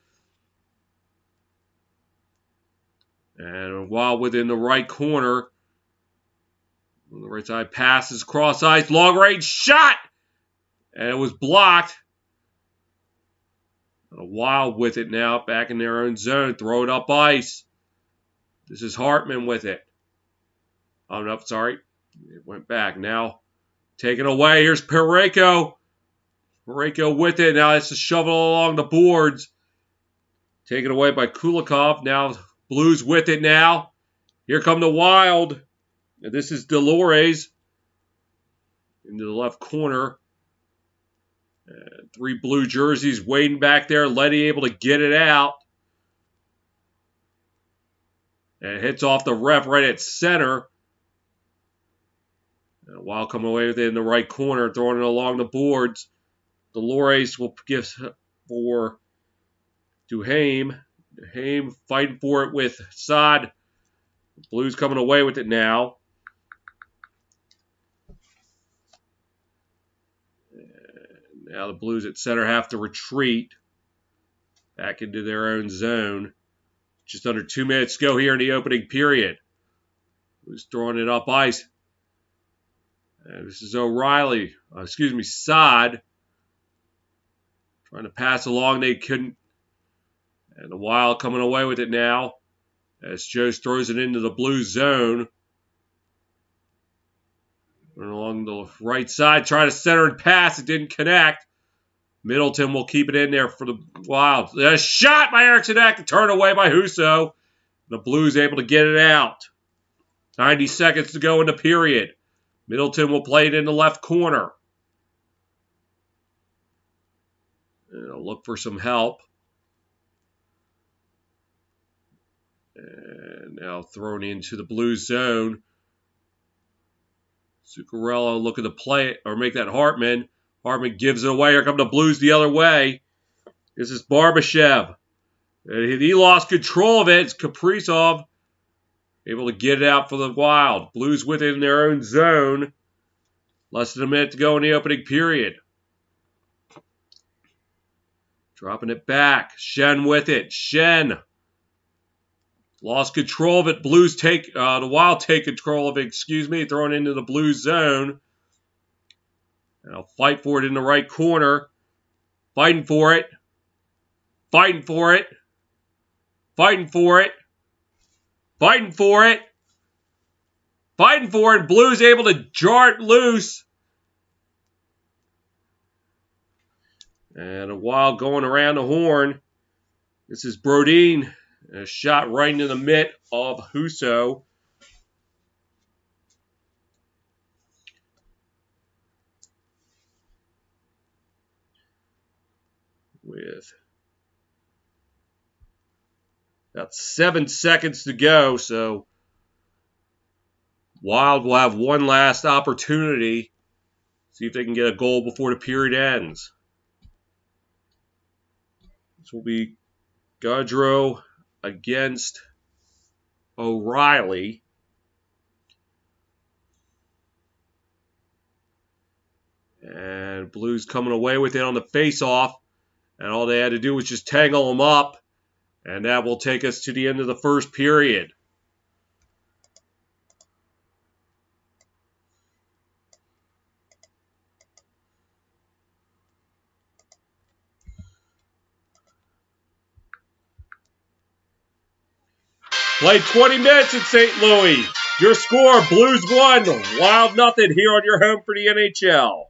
And Wild within the right corner. On the right side, passes cross ice, long range shot! And it was blocked. And a Wild with it now, back in their own zone. Throw it up ice. This is Hartman with it. Oh, no, sorry. It went back. Now, taken away. Here's Parayko. Parayko with it. Now it's a shovel along the boards. Taken away by Kulikov. Now, Blues with it now. Here come the Wild. And this is Dolores. Into the left corner. Three blue jerseys waiting back there. Letty able to get it out. And it hits off the ref right at center. And Wild coming away with it in the right corner, throwing it along the boards. Dolores will give for to Haim. Haim fighting for it with Saad. Blues coming away with it now. And now the Blues at center have to retreat back into their own zone. Just under 2 minutes to go here in the opening period. Blues throwing it up ice. And this is O'Reilly. Saad. Trying to pass along. They couldn't. And the Wild coming away with it now. As Jost throws it into the Blue zone. And along the right side, trying to center and pass. It didn't connect. Middleton will keep it in there for the Wild. A shot by Eriksson Ek, turned away by Husso. The Blues able to get it out. 90 seconds to go in the period. Middleton will play it in the left corner. And I'll look for some help. And now thrown into the Blue zone. Zuccarello looking to play it or make that Hartman. Hartman gives it away. Here come the Blues the other way. This is Barbashev. He lost control of it. It's Kaprizov able to get it out for the Wild. Blues within their own zone. Less than a minute to go in the opening period. Dropping it back. Shen with it. Shen. Lost control of it. Blues take, the Wild take control of it, Throwing it into the Blue zone. And I'll fight for it in the right corner. Fighting for it. Fighting for it. Fighting for it. Fighting for it. Fighting for it. Blues able to jar it loose. And a Wild going around the horn. This is Brodin. A shot right into the mitt of Husso. With about 7 seconds to go, so Wild will have one last opportunity. See if they can get a goal before the period ends. This will be Gaudreau against O'Reilly. And Blues coming away with it on the face-off. And all they had to do was just tangle them up. And that will take us to the end of the first period. Played 20 minutes in St. Louis. Your score, Blues 1, Wild nothing here on your home for the NHL.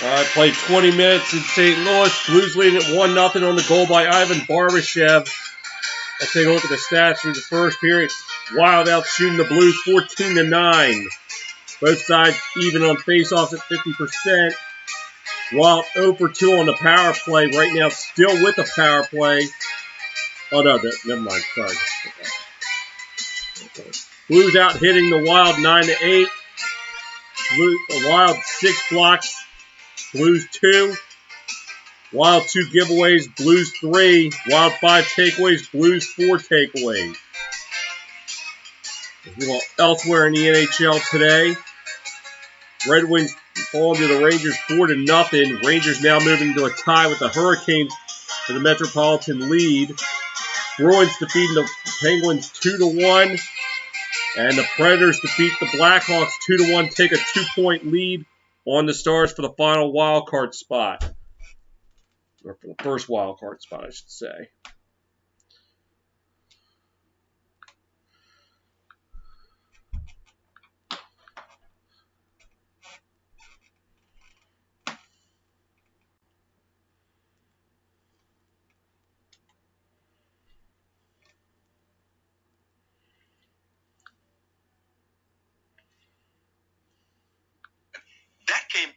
All right, played 20 minutes in St. Louis. Blues leading at 1-0 on the goal by Ivan Barbashev. Let's take a look at the stats through the first period. Wild out shooting the Blues 14-9. Both sides even on faceoffs at 50%. Wild 0 for 2 on the power play. Right now, still with the power play. Oh, no, never mind. Sorry. Blues out hitting the Wild 9-8. Wild 6 blocks. Blues 2. Wild 2 giveaways. Blues 3. Wild 5 takeaways. Blues 4 takeaways. Elsewhere in the NHL today, Red Wings fall to the Rangers 4-0. Rangers now moving to a tie with the Hurricanes for the Metropolitan lead. Bruins defeating the Penguins 2-1. And the Predators defeat the Blackhawks 2-1, take a 2-point lead on the Stars for the final wild card spot. Or for the first wild card spot, I should say. That came.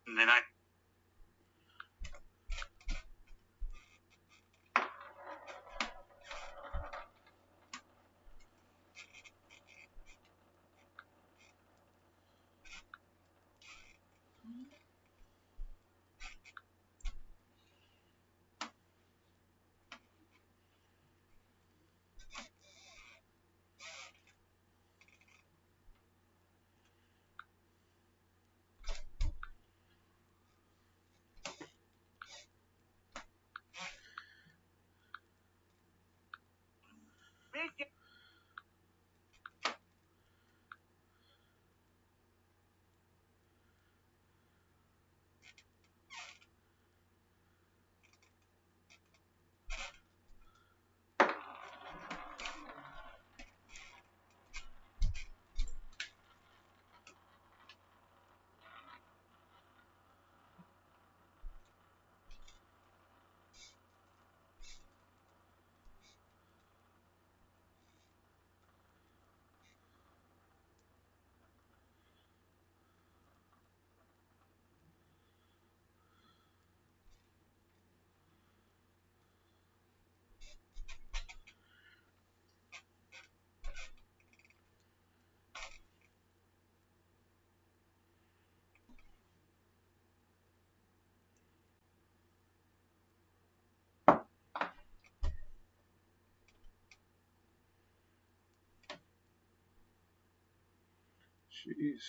And then I. Jeez.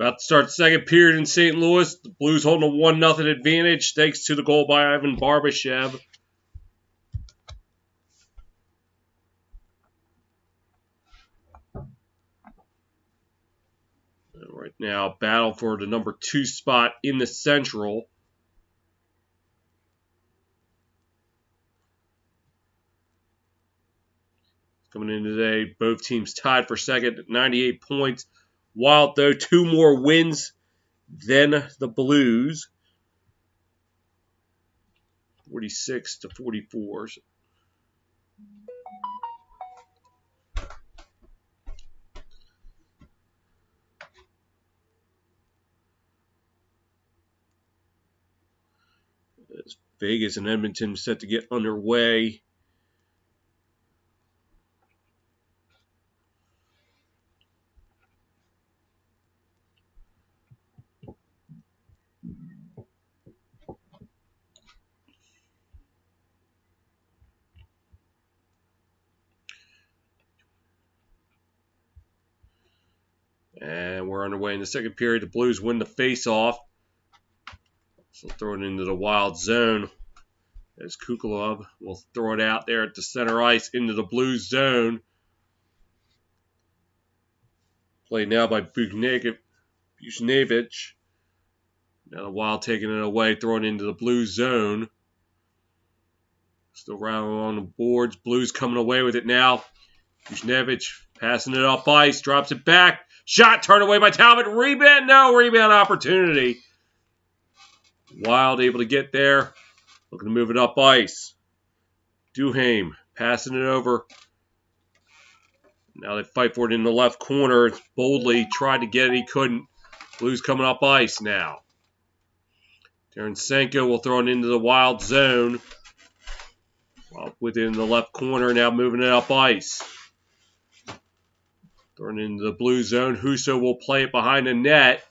About to start the second period in St. Louis. The Blues holding a 1-0 advantage thanks to the goal by Ivan Barbashev. Right now, battle for the number 2 spot in the Central. Coming in today, both teams tied for second at 98 points. Wild, though, 2 more wins than the Blues. 46-44. As Vegas and Edmonton set to get underway. And we're underway in the second period. The Blues win the face-off. So throw it into the Wild zone. As Kukulov will throw it out there at the center ice into the Blues zone. Played now by Buchnevich. Now the Wild taking it away, throwing it into the Blues zone. Still rattling on the boards. Blues coming away with it now. Buchnevich passing it up ice, drops it back. Shot turned away by Talbot. Rebound, no rebound opportunity. Wild able to get there. Looking to move it up ice. Duhaime passing it over. Now they fight for it in the left corner. Boldly tried to get it. He couldn't. Blues coming up ice now. Tarasenko will throw it into the Wild zone. Wild within the left corner. Now moving it up ice. Throwing it into the Blues zone. Husso will play it behind the net.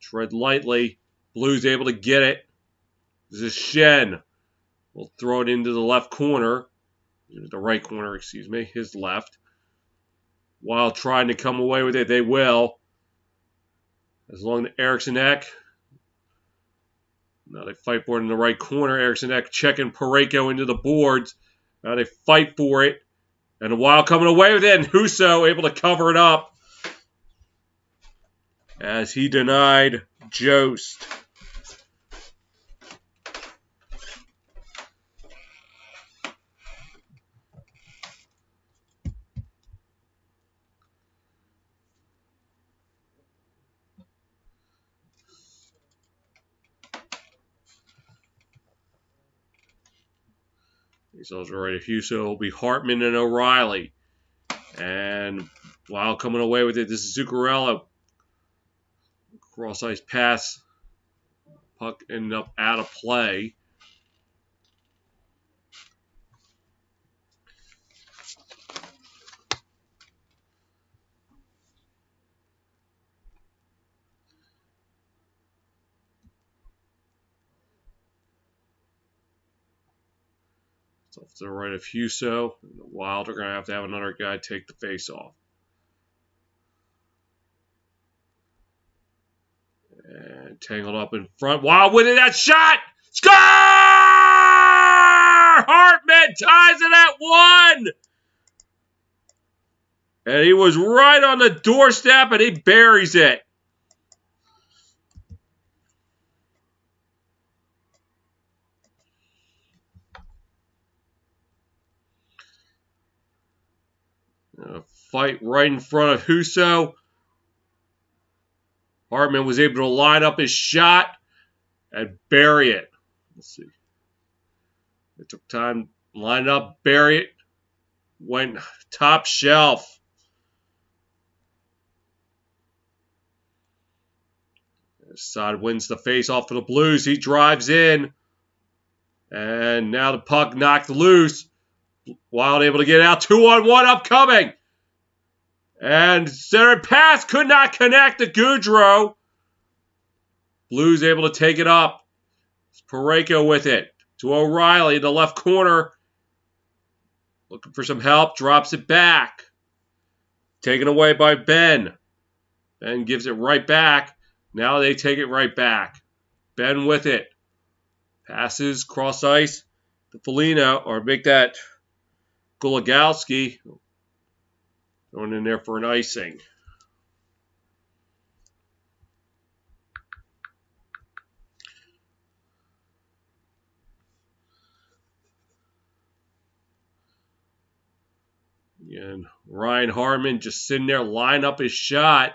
Tread lightly. Blues able to get it. This is Shen. We'll throw it into the left corner. The right corner, excuse me. His left. Wild trying to come away with it. They will. As long as Eriksson Ek. Now they fight for it in the right corner. Eriksson Ek checking Parayko into the boards. Now they fight for it. And the Wild coming away with it. And Husso able to cover it up. As he denied Jost. These also right. Husso will be Hartman and O'Reilly. And Wild coming away with it. This is Zuccarello. Cross ice pass. Puck ended up out of play. It's off to the right of Husso. And the Wild are going to have another guy take the face off. And tangled up in front. Wild winning that shot! Score! Hartman ties it at 1! And he was right on the doorstep and he buries it. Fight right in front of Husso. Hartman was able to line up his shot and bury it. Let's see. It took time to line it up, bury it. Went top shelf. This side wins the face off for the Blues. He drives in. And now the puck knocked loose. Wild able to get out. 2-on-1 upcoming. And center pass could not connect to Goudreau. Blues able to take it up. It's Parayko with it. To O'Reilly in the left corner. Looking for some help. Drops it back. Taken away by Ben. Ben gives it right back. Now they take it right back. Ben with it. Passes cross ice to Foligno, or make that Goligoski going in there for an icing. And Ryan Harmon just sitting there, line up his shot.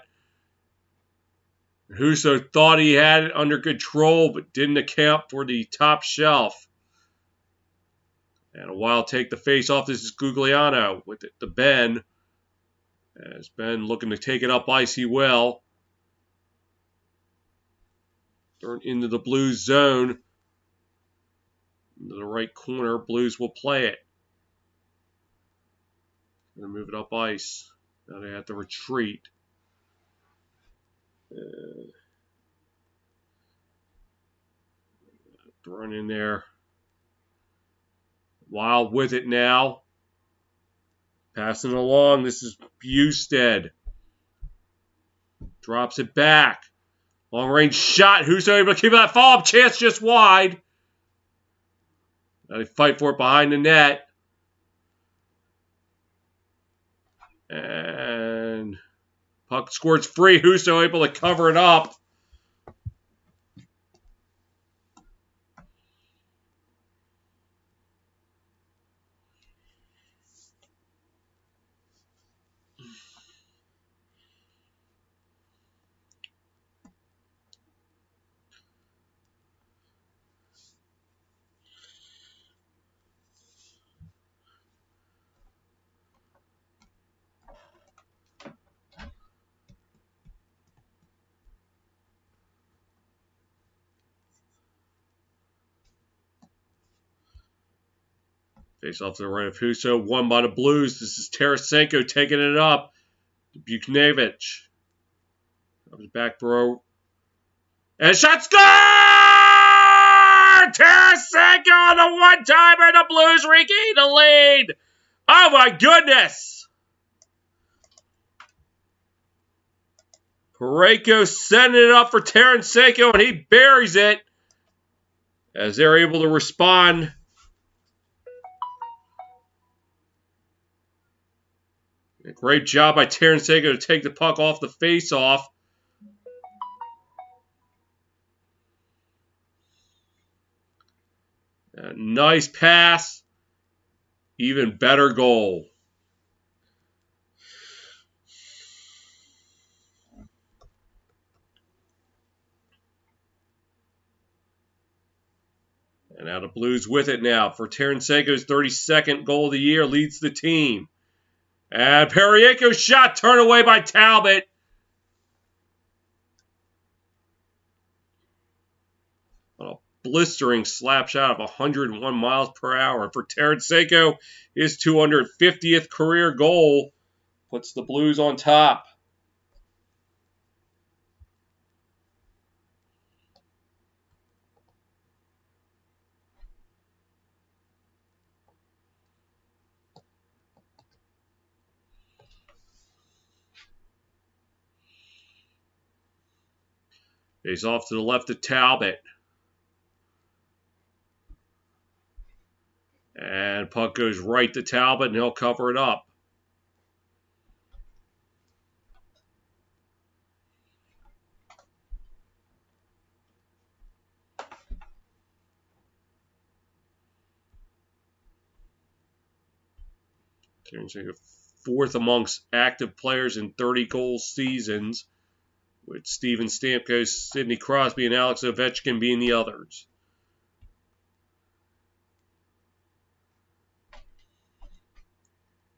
Husso thought he had it under control, but didn't account for the top shelf. And a Wild take the face off. This is Gugliano with it to Ben. As Ben looking to take it up ice, he will. Turn into the Blues zone. Into the right corner. Blues will play it. Gonna move it up ice. Now they have to retreat. Run in there. Wild with it now. Passing along. This is Busted. Drops it back. Long range shot. Who's able to keep that follow-up chance just wide? Now they fight for it behind the net. And puck squirts free. Husso able to cover it up. Face off to the right of Husso. Won by the Blues. This is Tarasenko taking it up. Buchnevich. Comes back for and shot score! Tarasenko on the one-timer. The Blues regain the lead. Oh my goodness! Parayko sending it up for Tarasenko, and he buries it as they're able to respond. A great job by Tarasenko to take the puck off the face-off. A nice pass. Even better goal. And now the Blues with it now for Tarasenko's 32nd goal of the year. Leads the team. And Parayko's shot turned away by Talbot. On a blistering slap shot of 101 miles per hour. For Tarasenko, his 250th career goal puts the Blues on top. He's off to the left of Talbot. And puck goes right to Talbot, and he'll cover it up. Tarasenko, fourth amongst active players in 30-goal seasons, with Steven Stamkos, Sidney Crosby, and Alex Ovechkin being the others.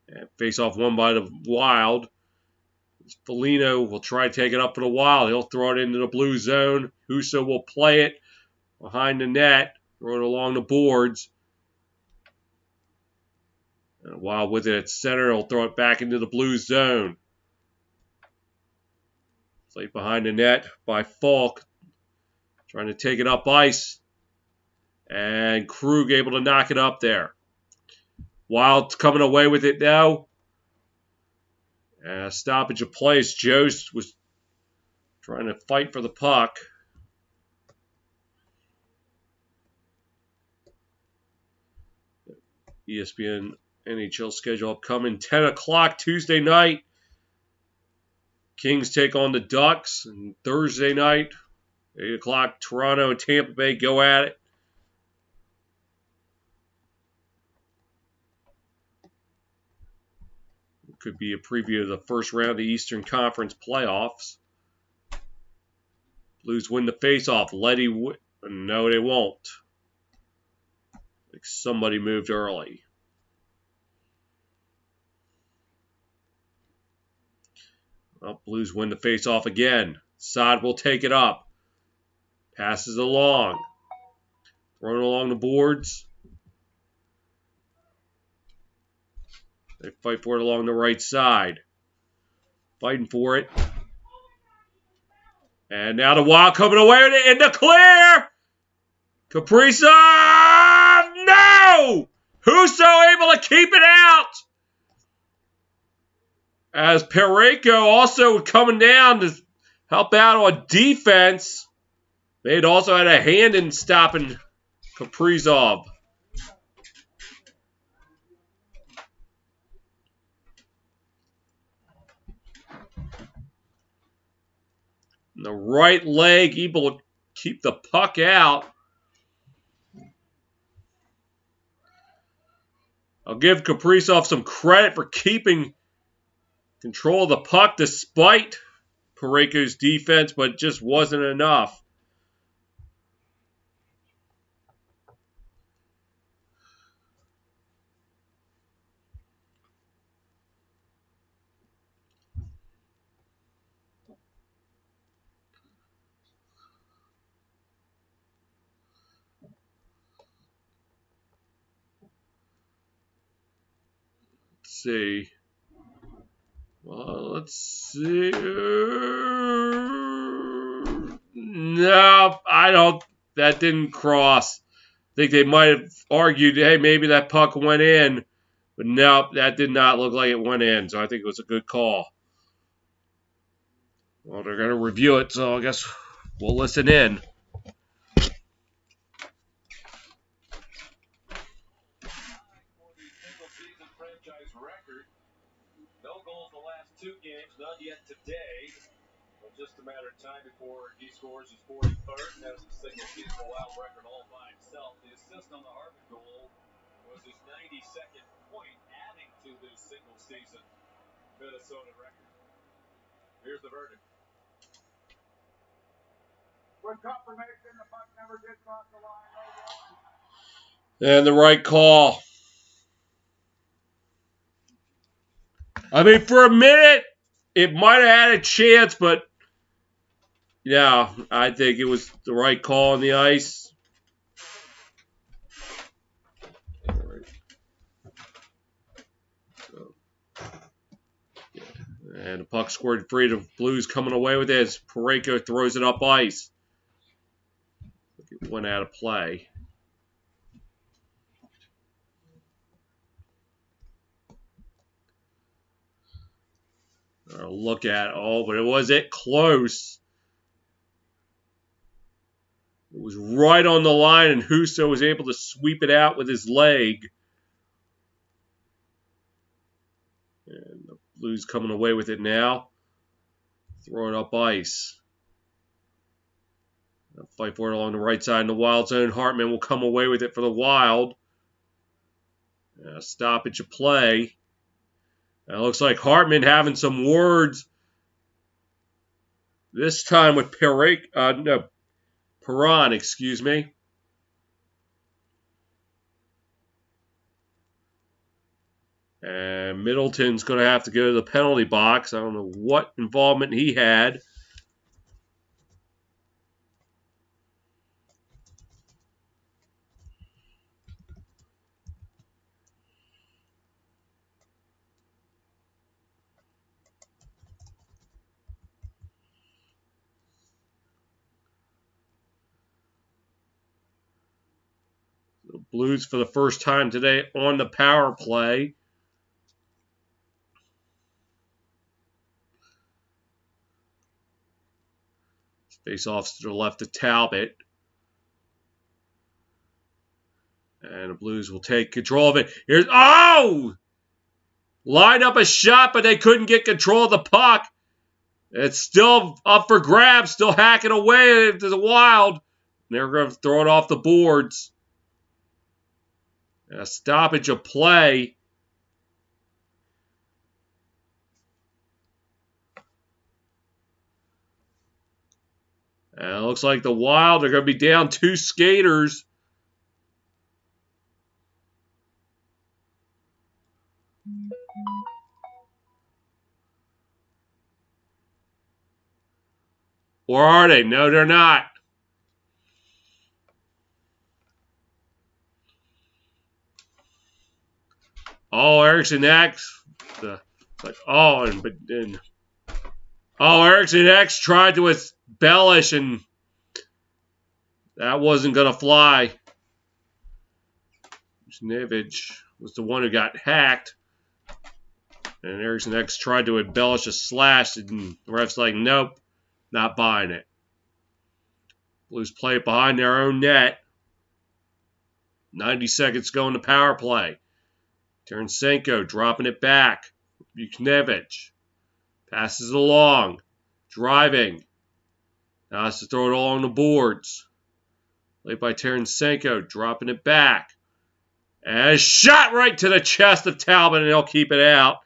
And face-off won by the Wild. Foligno will try to take it up for the Wild. He'll throw it into the blue zone. Husso will play it behind the net, throw it along the boards. And Wild with it at center, he'll throw it back into the blue zone. Played behind the net by Falk. Trying to take it up ice. And Krug able to knock it up there. Wild coming away with it now. Stoppage of play as Jost was trying to fight for the puck. ESPN NHL schedule upcoming 10 o'clock Tuesday night. Kings take on the Ducks. And Thursday night, 8 o'clock, Toronto and Tampa Bay go at it. It could be a preview of the first round of the Eastern Conference playoffs. Blues win the faceoff. No, they won't. Like somebody moved early. Well, Blues win the faceoff again. Saad will take it up. Passes along. Thrown along the boards. They fight for it along the right side. Fighting for it. And now the Wild coming away with it in the clear. Kaprizov! No! Husso able to keep it out. As Parayko also coming down to help out on defense. They also had a hand in stopping Kaprizov. And the right leg able to keep the puck out. I'll give Kaprizov some credit for keeping control of the puck despite Parayko's defense, but it just wasn't enough. See. Well, let's see. No, I don't. That didn't cross. I think they might have argued, hey, maybe that puck went in. But no, that did not look like it went in. So I think it was a good call. Well, they're going to review it, so I guess we'll listen in. No goals the last 2 games, none yet today. But just a matter of time before he scores his 43rd and has a single season wild record all by himself. The assist on the Harvard goal was his 92nd point, adding to this single season Minnesota record. Here's the verdict. With confirmation, the puck never did cross the line. And the right call. I mean, for a minute, it might have had a chance, but yeah, I think it was the right call on the ice. And the puck scored free. The Blues coming away with it as Parayko throws it up ice. It went out of play. Look at but it wasn't close. It was right on the line, and Husso was able to sweep it out with his leg. And the Blues coming away with it now. Throw it up ice. Fight for it along the right side in the Wild zone. Hartman will come away with it for the Wild. Stoppage of play. It looks like Hartman having some words. This time with Perron, excuse me. And Middleton's going to have to go to the penalty box. I don't know what involvement he had. The Blues for the first time today on the power play. Face-offs to the left of Talbot. And the Blues will take control of it. Here's, oh! Lined up a shot, but they couldn't get control of the puck. It's still up for grabs, still hacking away to the Wild. They're going to throw it off the boards. A stoppage of play. And it looks like the Wild are going to be down 2 skaters. Or are they? No, they're not. Oh, Eriksson X. Eriksson X tried to embellish, and that wasn't going to fly. Snivage was the one who got hacked. And Eriksson X tried to embellish a slash, and the ref's like, nope, not buying it. Blues play it behind their own net. 90 seconds going to power play. Tarasenko dropping it back. Buchnevich passes it along. Driving. Now has to throw it along the boards. Played by Tarasenko, dropping it back. And a shot right to the chest of Talbot, and they'll keep it out.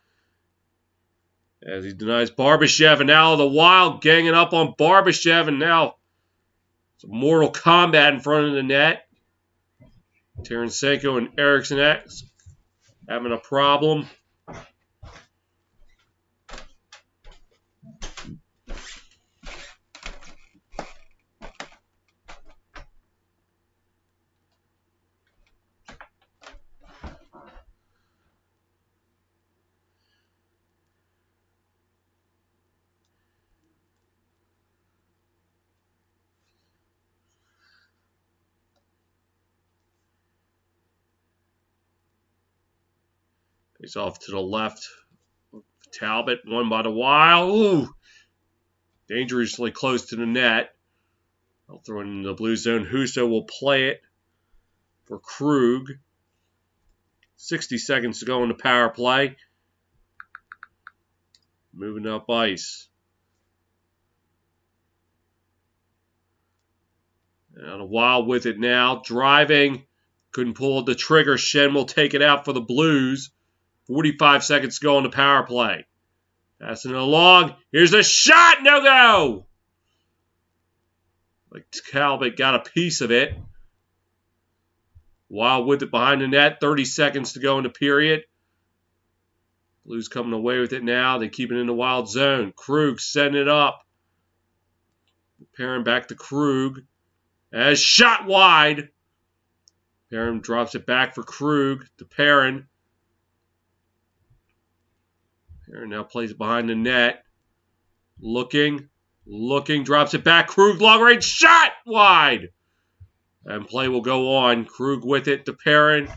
As he denies Barbashev, and now the Wild ganging up on Barbashev, and now it's a Mortal Kombat in front of the net. Tarasenko and Eriksson X having a problem. He's off to the left. Talbot, won by the Wild. Ooh! Dangerously close to the net. I'll throw it in the blue zone. Husso will play it for Krug. 60 seconds to go in the power play. Moving up ice. And the Wild with it now. Driving. Couldn't pull the trigger. Shen will take it out for the Blues. 45 seconds to go on the power play. Passing it along. Here's a shot. No go. Like Talbot got a piece of it. Wild with it behind the net. 30 seconds to go in the period. Blues coming away with it now. They keep it in the Wild zone. Krug setting it up. Perrin back to Krug. As shot wide. Perrin drops it back for Krug to Perrin. Perrin now plays it behind the net. Looking, drops it back. Krug long range shot wide. And play will go on. Krug with it to Perrin.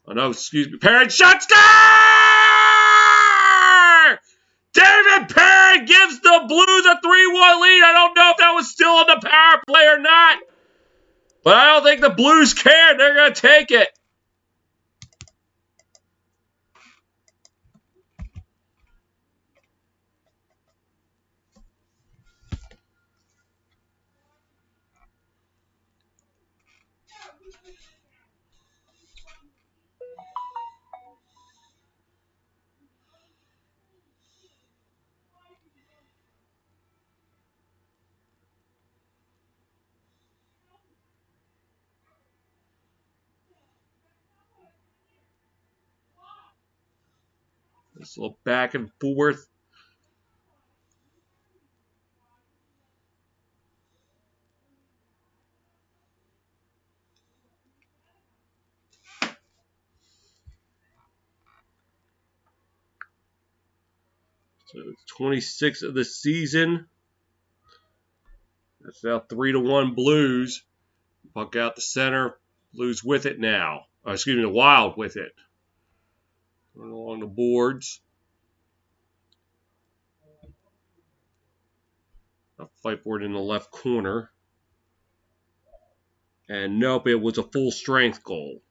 Oh no, excuse me. Perrin shot score! David Perrin gives the Blues a 3-1 lead. I don't know if that was still on the power play or not. But I don't think the Blues care. They're going to take it. This little back and forth. So it's 26 of the season. That's now 3-1 Blues. Puck out the center. Blues with it now. The Wild with it. Going along the boards. A fight for it in the left corner. And nope, it was a full strength goal.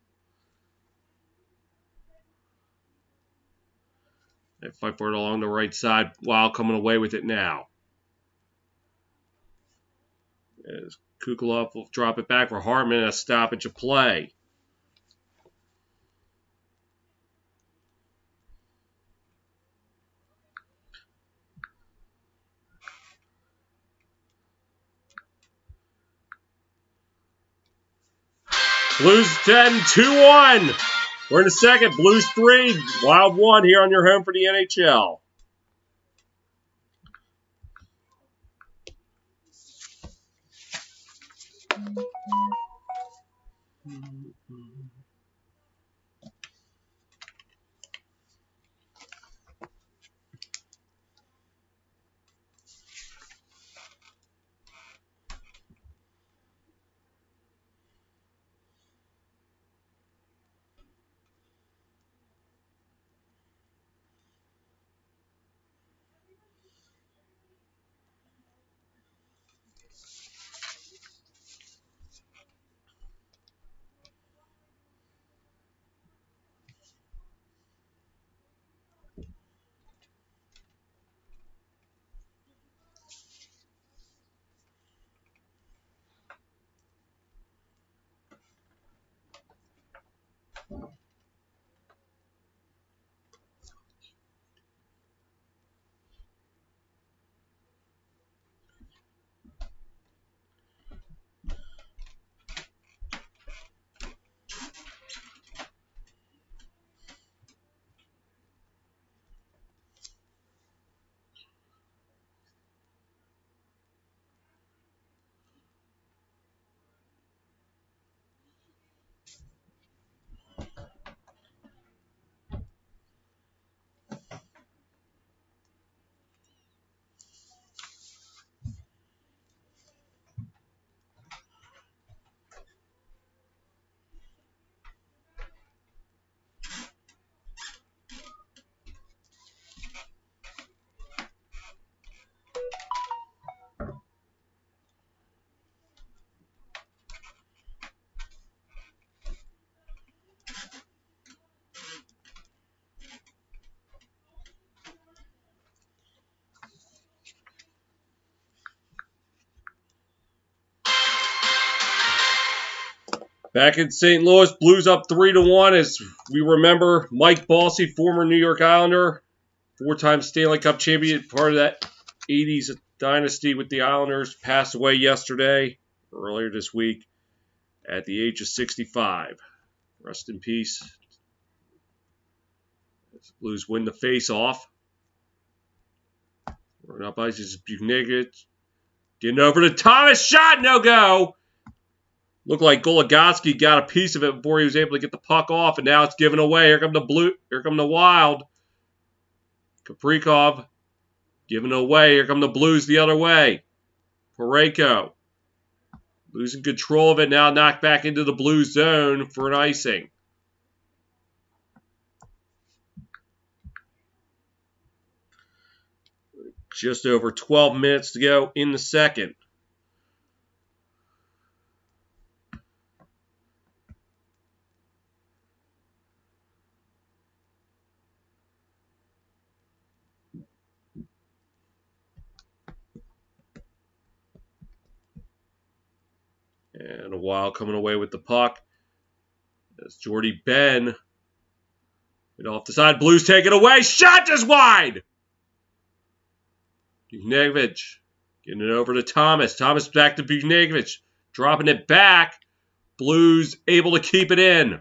They fight for it along the right side. Wild coming away with it now. As Kukulov will drop it back for Hartman. A stoppage of play. Blues 10, 2-1. We're in the second. Blues 3, Wild 1 here on your home for the NHL. Back in St. Louis, Blues up 3-1. As we remember, Mike Bossy, former New York Islander, 4-time Stanley Cup champion, part of that 80s dynasty with the Islanders, passed away yesterday, earlier this week, at the age of 65. Rest in peace. As the Blues win the face-off. Running up ice is Buchnevich. Getting over to Thomas. Shot, no go. Looked like Goligoski got a piece of it before he was able to get the puck off, and now it's given away. Here come the Wild. Kaprizov giving away. Here come the Blues the other way. Parayko losing control of it, now knocked back into the Blues zone for an icing. Just over 12 minutes to go in the second. And a Wild coming away with the puck. As Jordy Ben went off the side. Blues take it away. Shot just wide. Buchnevich getting it over to Thomas. Thomas back to Buchnevich. Dropping it back. Blues able to keep it in.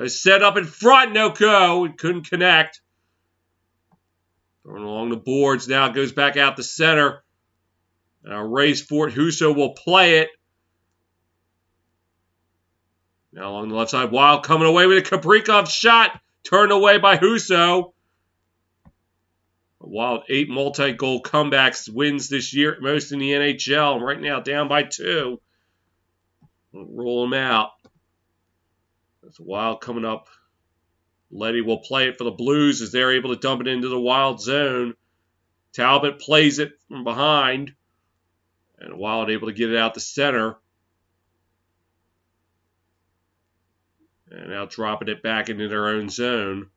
Set up in front. No go. Couldn't connect. Going along the boards. Now it goes back out the center. Now race for it. Husso will play it. Now along the left side, Wild coming away with a Kaprizov shot. Turned away by Husso. A Wild 8 multi-goal comebacks wins this year, most in the NHL. Right now down by 2. We'll roll them out. That's Wild coming up. Letty will play it for the Blues as they're able to dump it into the Wild zone. Talbot plays it from behind. And Wild able to get it out to center. And now dropping it back into their own zone.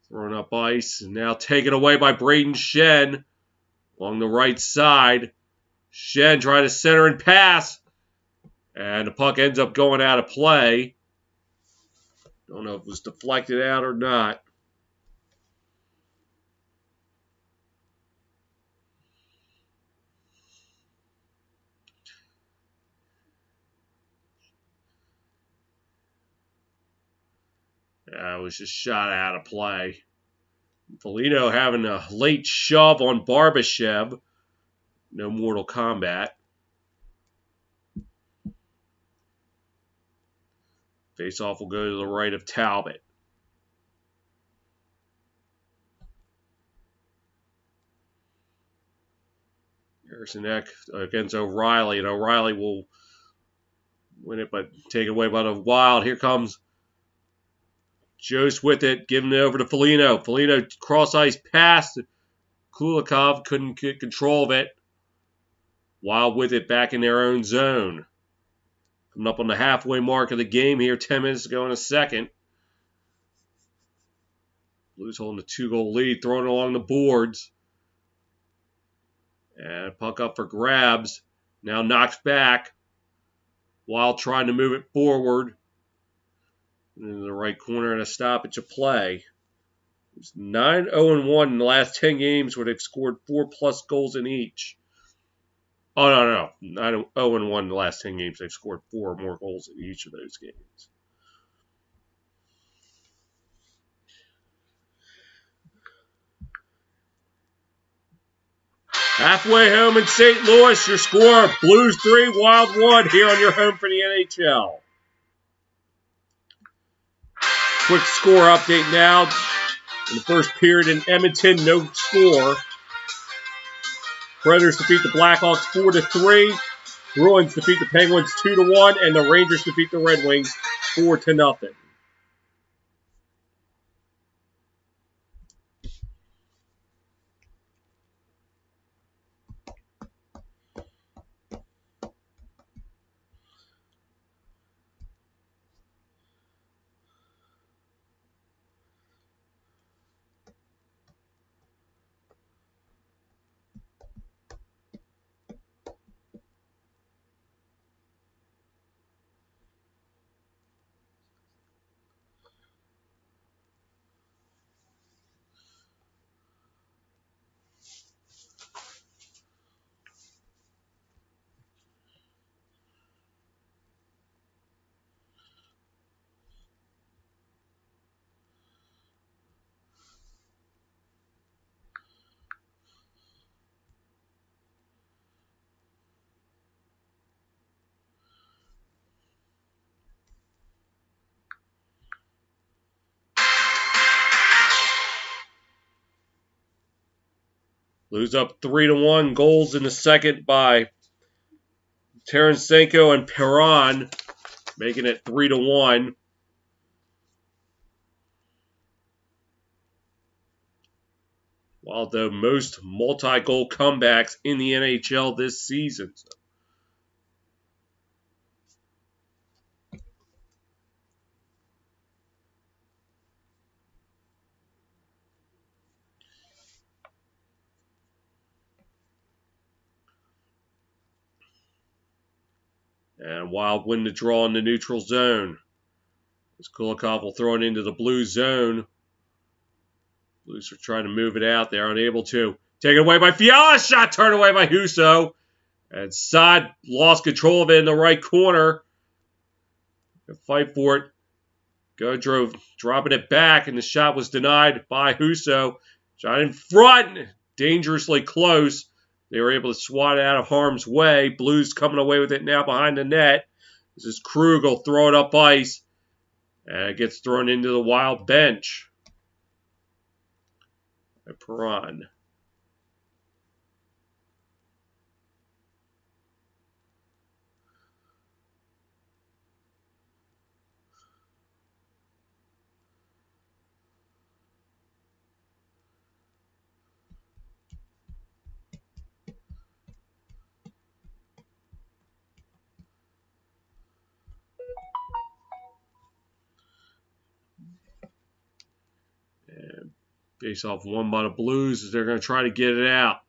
Throwing up ice. And now taken away by Braden Shen along the right side. Shen trying to center and pass. And the puck ends up going out of play. Don't know if it was deflected out or not. It was just shot out of play. Foligno having a late shove on Barbashev. No Mortal Kombat. Face-off will go to the right of Talbot. Harrison Eck against O'Reilly, and O'Reilly will win it, but taken away by the Wild. Here comes Jost with it, giving it over to Foligno. Foligno cross-ice pass. Kulikov couldn't get control of it. Wild with it back in their own zone. Coming up on the halfway mark of the game here, 10 minutes to go in a second. Blues holding a 2-goal lead, throwing it along the boards. And puck up for grabs. Now knocked back. Wild trying to move it forward. In the right corner and a stoppage of play. It's 9-0-1 in the last 10 games where they've scored 4+ goals in each. Oh, no. 9-0-1 in the last 10 games. They've scored 4 or more goals in each of those games. Halfway home in St. Louis, your score, Blues 3, Wild 1 here on your home for the NHL. Quick score update now. In the first period in Edmonton, no score. Predators defeat the Blackhawks 4-3. Bruins defeat the Penguins 2-1, and the Rangers defeat the Red Wings 4-0. Blues up 3-1. Goals in the second by Tarasenko and Perron, making it 3-1. While the most multi-goal comebacks in the NHL this season. And Wild win the draw in the neutral zone. As Kulikov will throw it into the blue zone. Blues are trying to move it out. They're unable to. Taken away by Fiala. Shot turned away by Husso. And Saad lost control of it in the right corner. Fight for it. Gaudreau dropping it back, and the shot was denied by Husso. Shot in front. Dangerously close. They were able to swat it out of harm's way. Blues coming away with it now behind the net. This is Krug will throw it up ice. And it gets thrown into the Wild bench. By Perron. Face off won by the Blues as they're going to try to get it out.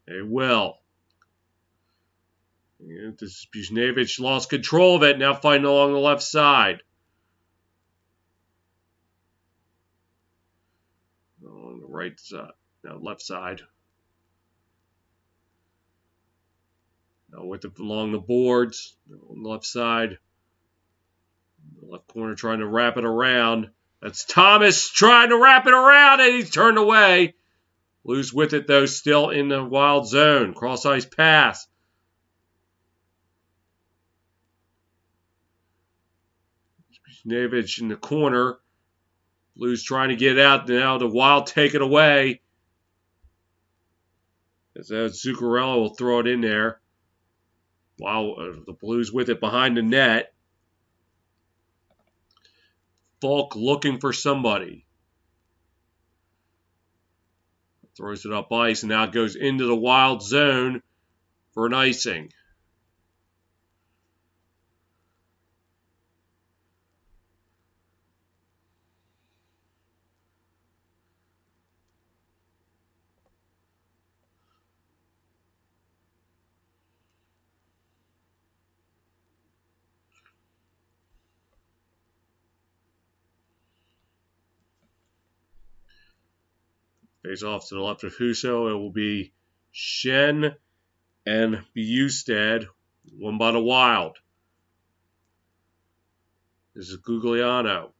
They will. This Buchnevich lost control of it, now fighting along the left side. On the right side, now left side. Now along the boards, on the left side. The left corner trying to wrap it around. That's Thomas trying to wrap it around, and he's turned away. Blues with it, though, still in the wild zone. Cross-ice pass. Buchnevich in the corner. Blues trying to get out. Now the Wild take it away. As Zuccarello will throw it in there. While the Blues with it behind the net. Falk looking for somebody. Throws it up ice, and now it goes into the Wild zone for an icing. Face off to the left of Husso. It will be Shen and Bustad, won by the Wild. This is Guglielmo.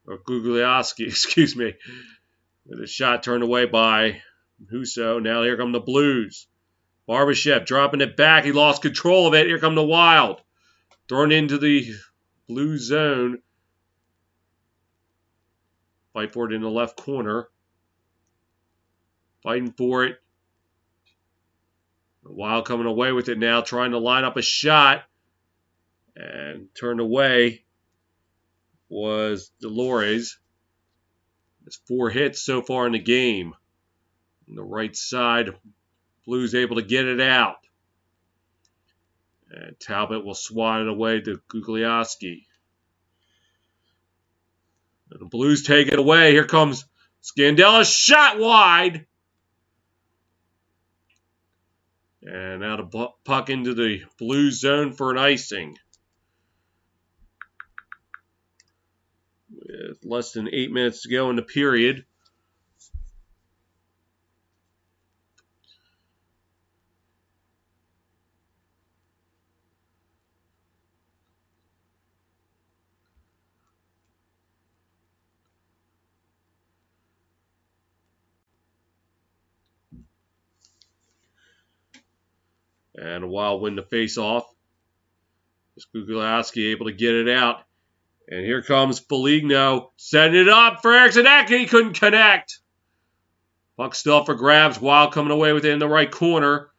Or Guglielski, excuse me. With a shot turned away by Husso. Now here come the Blues. Barbashev dropping it back. He lost control of it. Here come the Wild. Thrown into the blue zone. Fight for it in the left corner. Fighting for it. The Wild coming away with it now, trying to line up a shot. And turned away was Dolores. There's 4 hits so far in the game. On the right side, Blues able to get it out. And Talbot will swat it away to Guglielski. And the Blues take it away. Here comes Scandella, shot wide. And now the puck into the Blues zone for an icing. With less than 8 minutes to go in the period. And a Wild win the face-off. Guglielski able to get it out. And here comes Foligno, setting it up for Eriksson Ek, and he couldn't connect. Puck still up for grabs. Wild coming away with it in the right corner.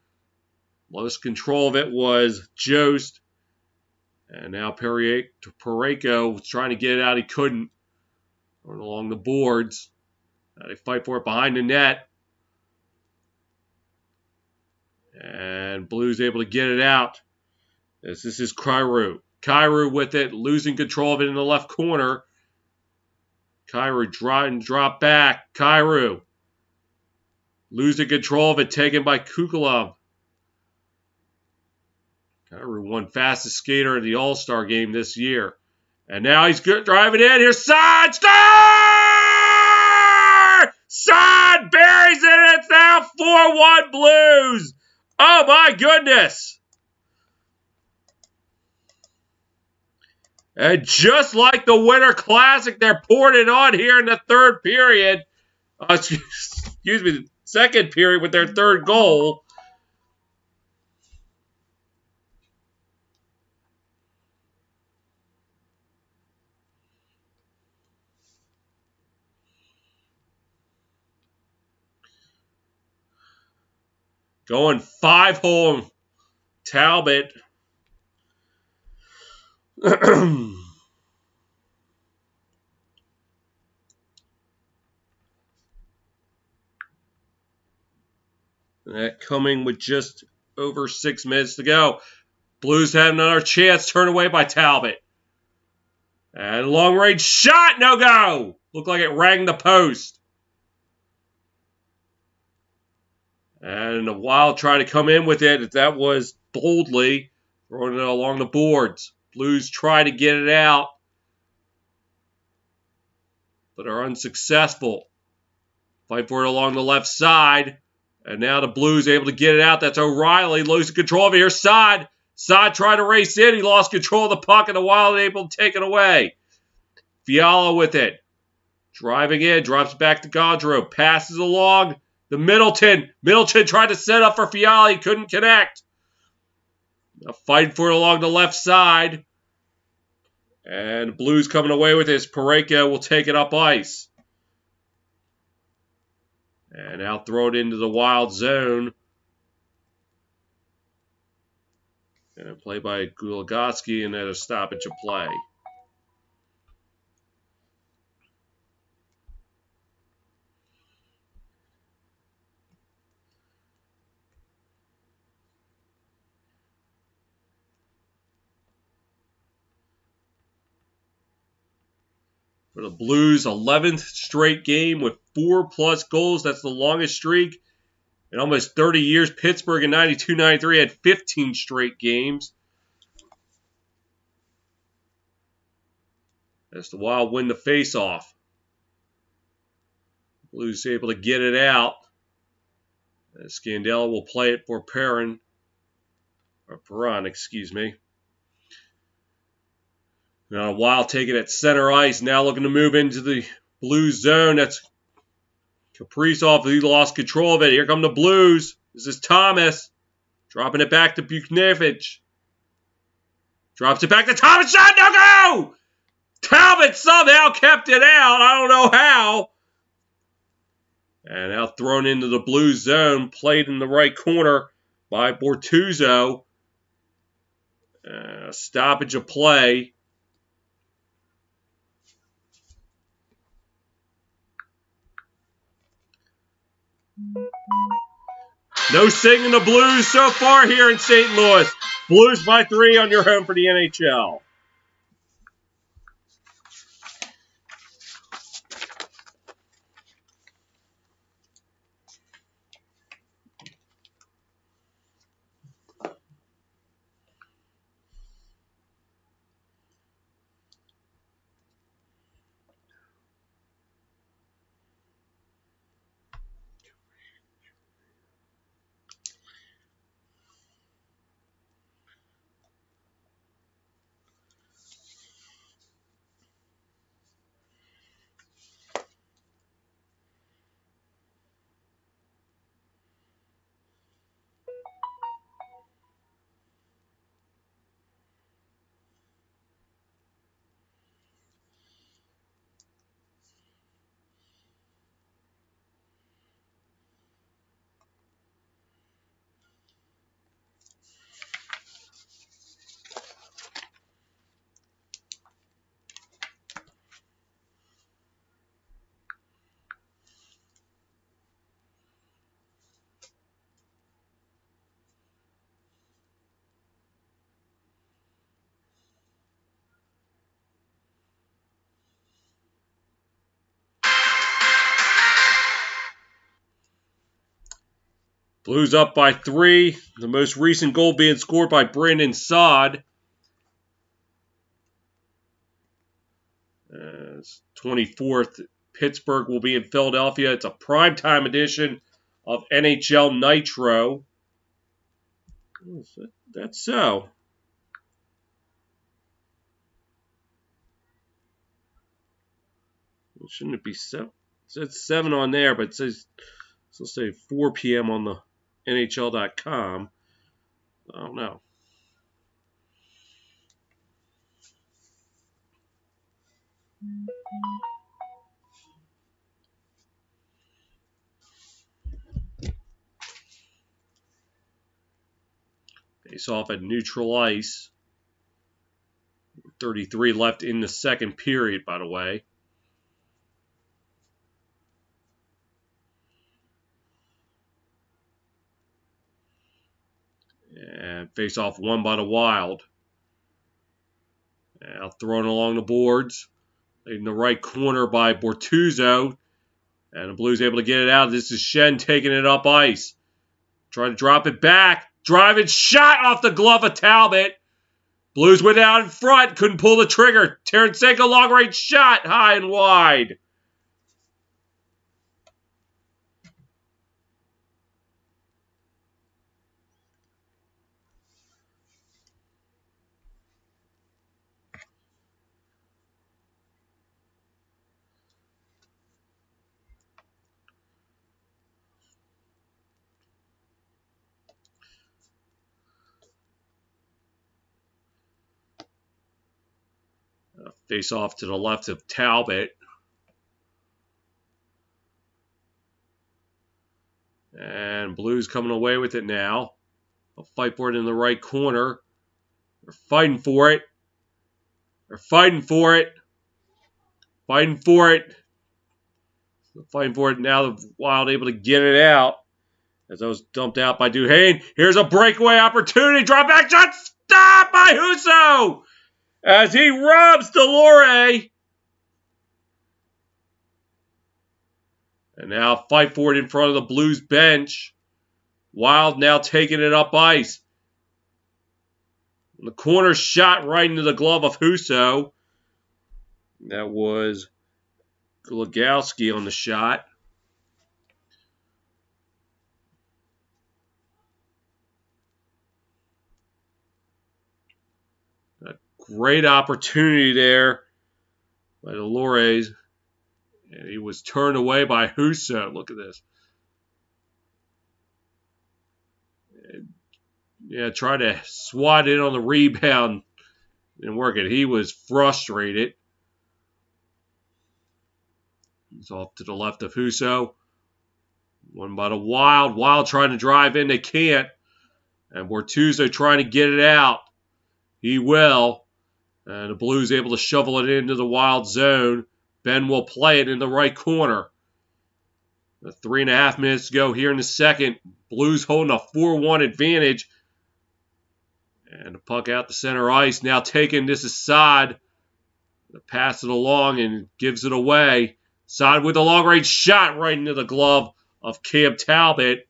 Lost control of it was Jost. And now Parayko was trying to get it out. He couldn't. Going along the boards. Now they fight for it behind the net. And Blues able to get it out. This is Kyrou. Kyrou with it, losing control of it in the left corner. Kyrou drop back. Kyrou losing control of it, taken by Kukulov. Kyrou won fastest skater in the All-Star game this year. And now he's driving in. Here's Saad. Score! Saad buries it. It's now 4-1 Blues. Oh, my goodness. And just like the Winter Classic, they're pouring it on here in the third period. Excuse me, the second period with their third goal. Going 5-hole Talbot. That coming with just over 6 minutes to go. Blues have another chance, turned away by Talbot. And long range shot, no go. Looked like it rang the post. And the Wild tried to come in with it. That was boldly throwing it along the boards. Blues try to get it out, but are unsuccessful. Fight for it along the left side. And now the Blues able to get it out. That's O'Reilly losing control of here. Side tried to race in. He lost control of the puck, and the Wild able to take it away. Fiala with it. Driving in. Drops back to Gaudreau. Passes along the Middleton. Middleton tried to set up for Fiala. He couldn't connect. Now fighting for it along the left side. And the Blues coming away with this. Parayko will take it up ice. And now throw it into the Wild zone. And a play by Gulagoski, and then a stoppage of play. For the Blues, 11th straight game with 4+ goals. That's the longest streak in almost 30 years. Pittsburgh in 92-93 had 15 straight games. As the Wild win the faceoff. Blues able to get it out. Scandella will play it for Perron. Or Perron, excuse me. Now Wild taking it center ice. Now looking to move into the Blues zone. That's Kaprizov. He lost control of it. Here come the Blues. This is Thomas. Dropping it back to Buchnevich. Drops it back to Thomas. Shot, no go! Talbot somehow kept it out. I don't know how. And now thrown into the Blues zone. Played in the right corner by Bortuzzo. Stoppage of play. No singing the Blues so far here in St. Louis. Blues by 3 on your home for the NHL. Blues up by 3. The most recent goal being scored by Brandon Saad. 24th. Pittsburgh will be in Philadelphia. It's a primetime edition of NHL Nitro. That's so. Shouldn't it be 7? It says 7 on there, but it says, let's say 4 p.m. on the NHL.com. I don't know. Face off at neutral ice. 33 left in the second period, by the way. And face off won by the Wild. Now thrown along the boards. in the right corner by Bortuzzo. And the Blues able to get it out. This is Shen taking it up ice. Trying to drop it back. Driving shot off the glove of Talbot. Blues went out in front. Couldn't pull the trigger. Tarasenko long-range shot. High and wide. Face off to the left of Talbot. And Blues coming away with it now. A fight for it in the right corner. They're fighting for it. They're fighting for it. Fighting for it. They're fighting for it now. The Wild able to get it out. As that was dumped out by Duhane. Here's a breakaway opportunity. Drop back shot. Stop by Husso. As he robs Delore. And now fight for it in front of the Blues bench. Wild now taking it up ice. The corner shot right into the glove of Husso. That was Glogowski on the shot. A great opportunity there by Delore. And he was turned away by Husso. Look at this. Yeah, try to swat in on the rebound. Didn't work it. He was frustrated. He's off to the left of Husso. One by the Wild. Wild trying to drive in. They can't. And Bortuzzo trying to get it out. He will. And the Blues able to shovel it into the Wild zone. Ben will play it in the right corner. 3.5 minutes to go here in the second. Blues holding a 4-1 advantage. And the puck out to center ice. Now taking this is Saad. Pass it along and gives it away. Saad with a long-range shot right into the glove of Cam Talbot.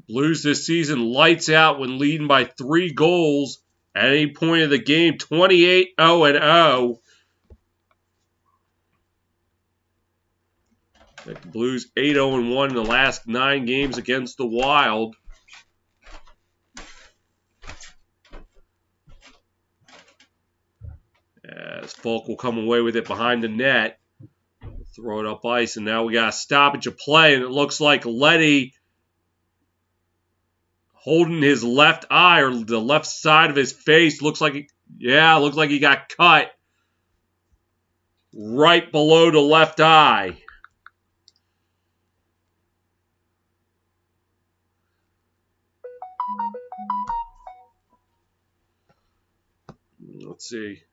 Blues this season lights out when leading by 3 goals at any point of the game, 28-0-0. The Blues 8-0-1 in the last 9 games against the Wild. As Falk will come away with it behind the net. Throw it up ice, and now we got a stoppage of play, and it looks like Letty holding his left eye or the left side of his face. Looks like he got cut right below the left eye. Let's see.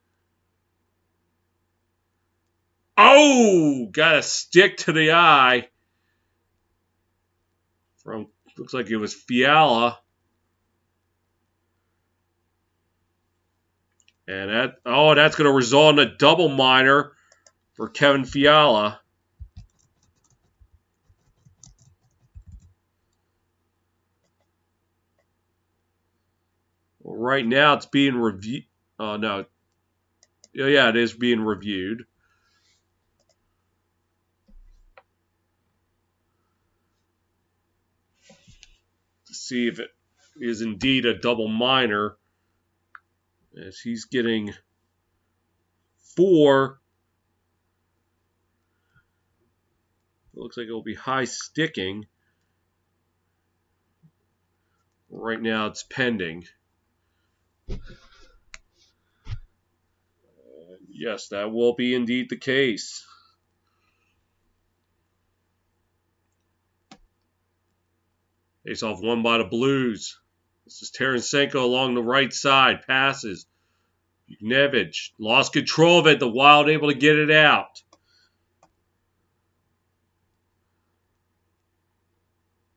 Oh, got a stick to the eye. Looks like it was Fiala. And that's going to result in a double minor for Kevin Fiala. Well, right now it's being reviewed. No. Yeah, it is being reviewed. To see if it is indeed a double minor. As he's getting 4. Looks like it will be high sticking. Right now it's pending. Yes, that will be indeed the case. Face off won by the Blues. This is Tarasenko along the right side. Passes. Buchnevich lost control of it. The Wild able to get it out.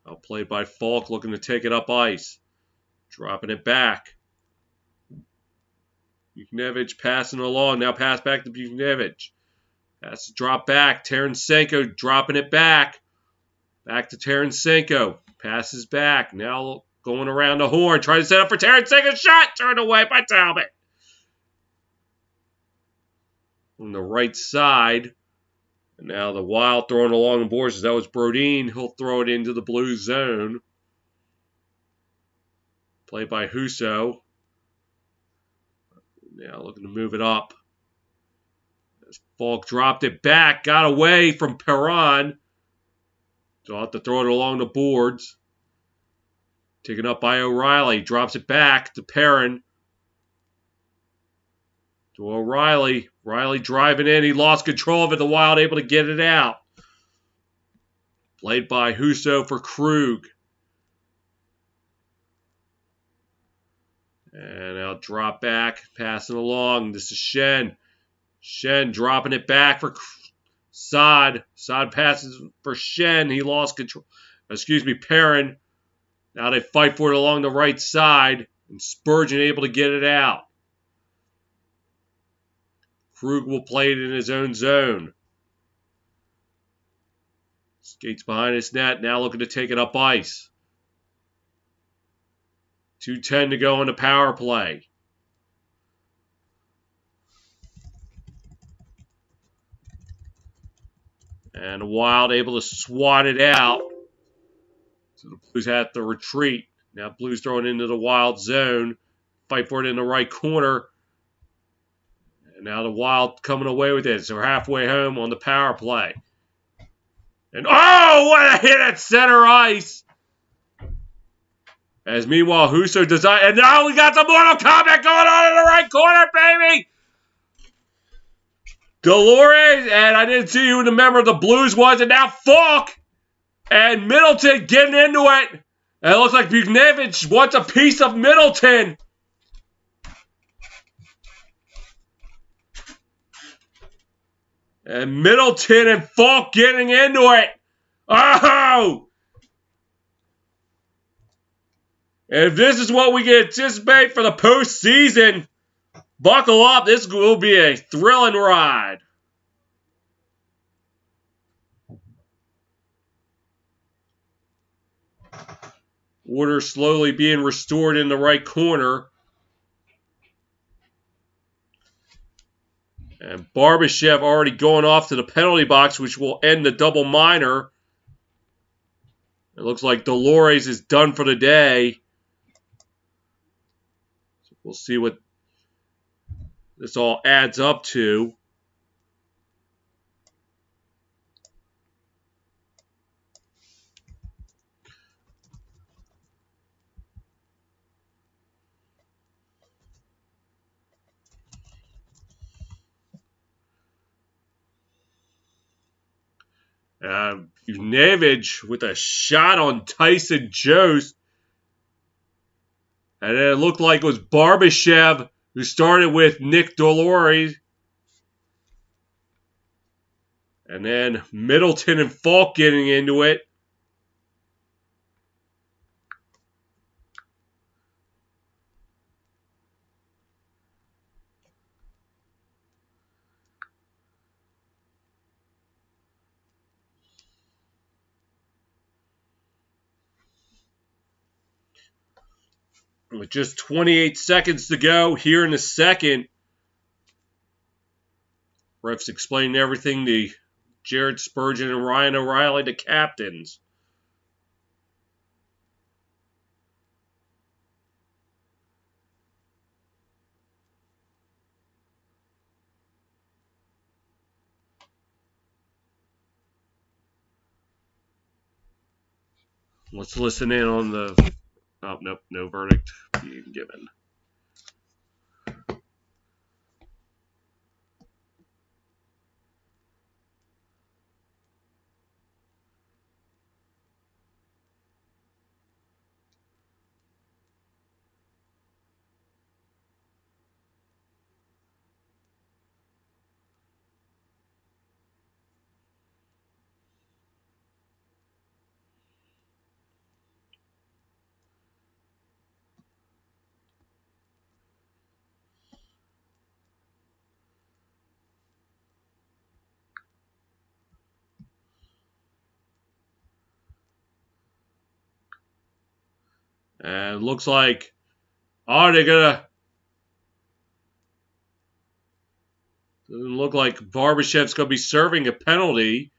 Outplayed by Falk, looking to take it up ice. Dropping it back. Buchnevich passing along. Now pass back to Buchnevich. Pass drop back. Tarasenko dropping it back. Back to Tarasenko. Passes back. Now going around the horn. Trying to set up for Tarasenko. Shot turned away by Talbot. On the right side. And now the Wild throwing along the boards. That was Brodin. He'll throw it into the blue zone. Played by Husso. Now looking to move it up. As Falk dropped it back. Got away from Perron. So I'll have to throw it along the boards. Taken up by O'Reilly. Drops it back to Perron. To O'Reilly. Riley driving in. He lost control of it. The Wild able to get it out. Played by Husso for Krug. And now drop back. Passing along. This is Shen. Shen dropping it back for Saad. Saad passes for Shen. He lost control. Perron. Now they fight for it along the right side. And Spurgeon able to get it out. Krug will play it in his own zone. Skates behind his net. Now looking to take it up ice. 2:10 to go on the power play. And the Wild able to swat it out. So the Blues have to retreat. Now Blues throwing into the Wild zone. Fight for it in the right corner. And now the Wild coming away with it. So we're halfway home on the power play. And oh, what a hit at center ice. As meanwhile, Husso design. And now we got some Mortal Kombat going on in the right corner, baby. Dolores, and I didn't see who the member of the Blues was, and now Falk and Middleton getting into it. And it looks like Buchnevich wants a piece of Middleton. And Middleton and Falk getting into it. Oh! And if this is what we can anticipate for the postseason, buckle up. This will be a thrilling ride. Order slowly being restored in the right corner. And Barbashev already going off to the penalty box, which will end the double minor. It looks like Dolores is done for the day. So we'll see what this all adds up to. Buchnevich with a shot on Tyson Jost. And it looked like it was Barbashev who started with Nick Dolores. And then Middleton and Falk getting into it. With just 28 seconds to go here in the second, refs explaining everything to Jared Spurgeon and Ryan O'Reilly, the captains. Let's listen in on the... Oh, nope, no verdict being given. And looks like, oh, they're gonna. Doesn't look like Barbashev's gonna be serving a penalty.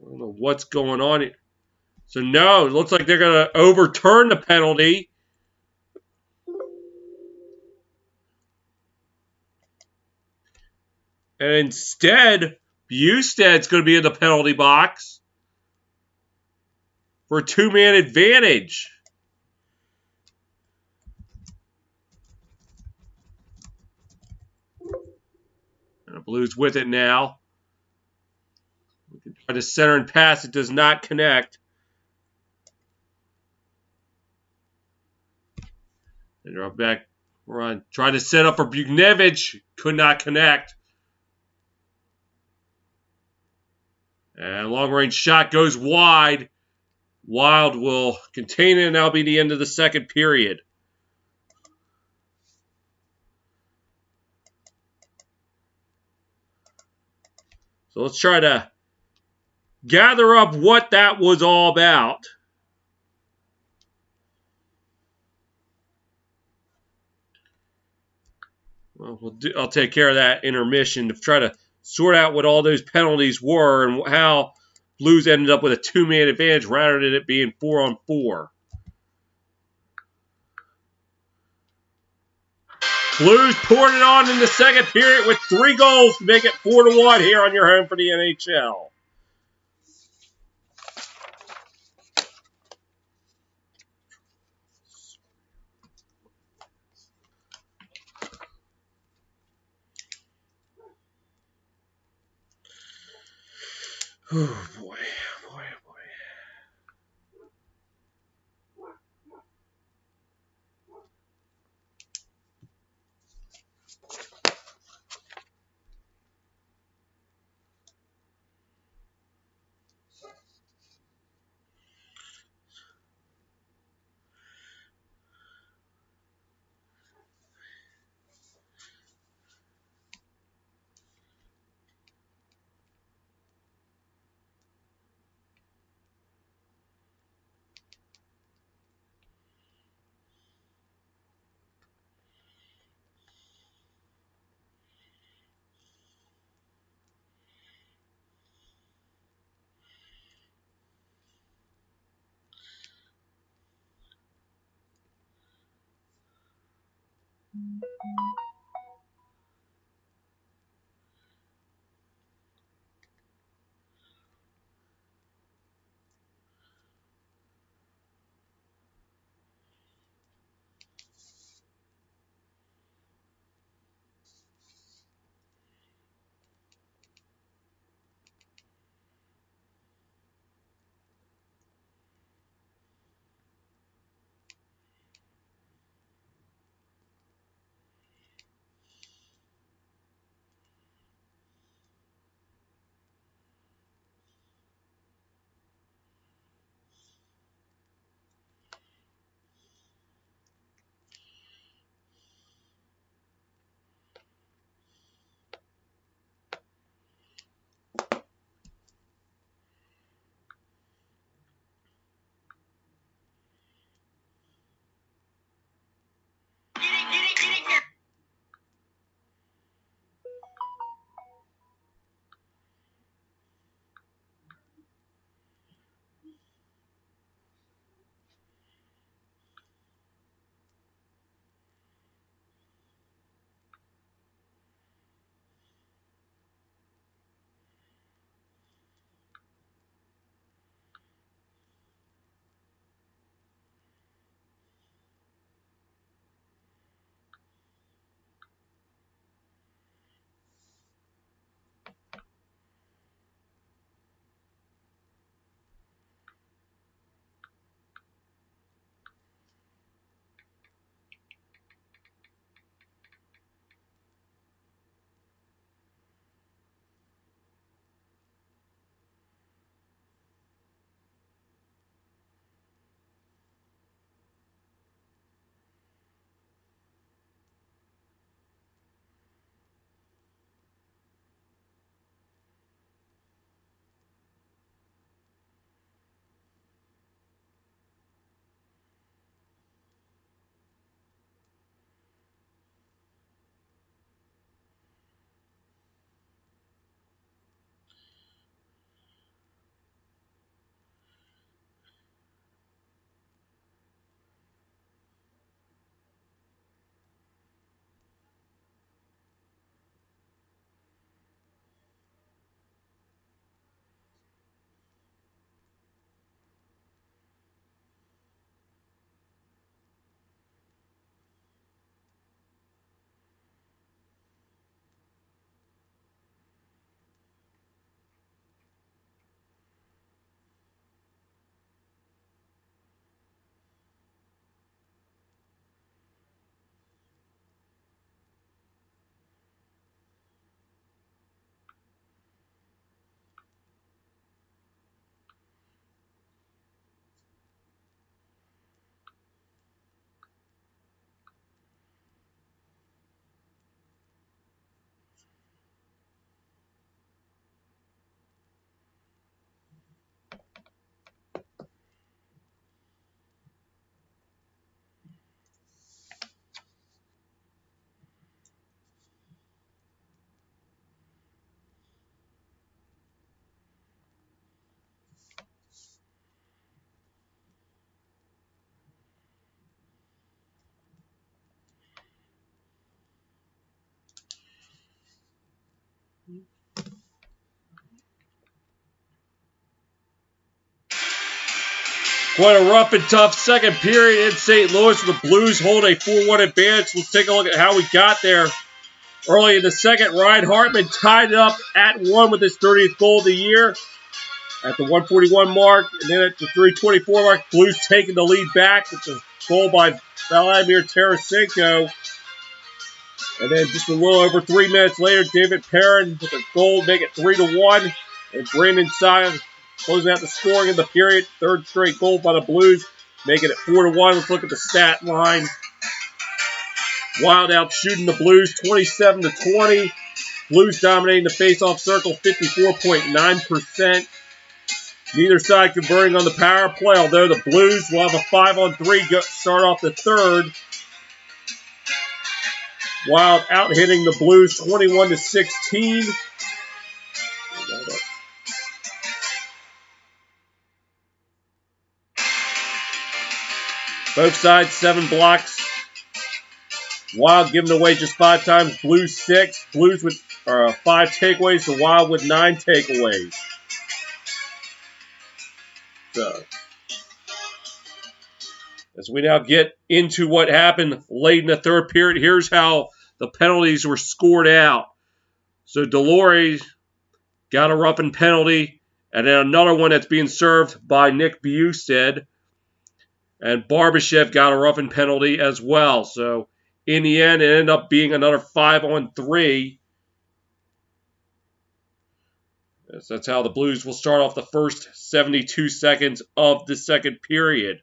I don't know what's going on here. So no, it looks like they're gonna overturn the penalty. And instead, Busted's going to be in the penalty box for a two-man advantage. And the Blues with it now. We can try to center and pass. It does not connect. And they're back. Run. Trying to set up for Bugnevich. Could not connect. And long-range shot goes wide. Wild will contain it, and that'll be the end of the second period. So let's try to gather up what that was all about. Well, I'll take care of that intermission to try to sort out what all those penalties were and how Blues ended up with a two-man advantage rather than it being 4-on-4. Blues poured it on in the second period with 3 goals to make it 4-1 here on your home for the NHL. Oh, boy. Boy, boy. Quite a rough and tough second period in St. Louis. The Blues hold a 4-1 advantage. Let's take a look at how we got there. Early in the second, Ryan Hartman tied it up at 1 with his 30th goal of the year at the 141 mark. And then at the 324 mark, Blues taking the lead back with the goal by Vladimir Tarasenko. And then just a little over 3 minutes later, David Perrin with a goal to make it 3-1. And Brandon Saad closing out the scoring in the period. Third straight goal by the Blues, making it 4-1. Let's look at the stat line. Wild out shooting the Blues 27-20. Blues dominating the faceoff circle 54.9%. Neither side converting on the power play, although the Blues will have a 5-on-3 start off the third. Wild out hitting the Blues 21-16. Both sides 7 blocks. Wild giving away just 5 times. Blues 6. Blues with 5 takeaways. The Wild with 9 takeaways. So, as we now get into what happened late in the third period, here's how the penalties were scored out. So Delores got a roughing penalty, and then another one that's being served by Nick Bukestad. And Barbashev got a roughing penalty as well. So in the end, it ended up being another 5-on-3. So that's how the Blues will start off the first 72 seconds of the second period.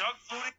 Doug Flutie.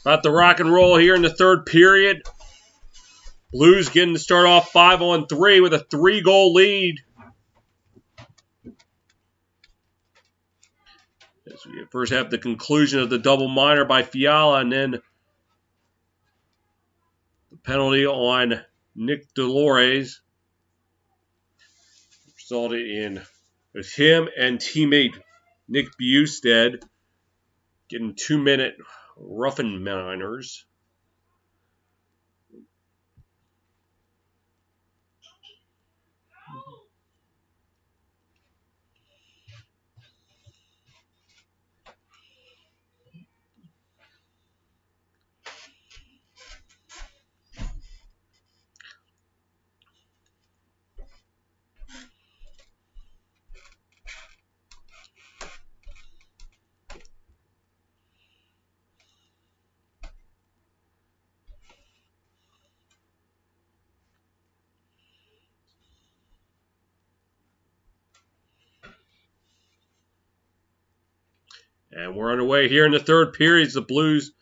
About to rock and roll here in the third period. Blues getting to start off 5-on-3 with a 3-goal lead. As we first have the conclusion of the double minor by Fiala, and then the penalty on Nick Dolores resulted in him and teammate Nick Bustad getting 2-minute roughing minors. And we're underway here in the third period. The Blues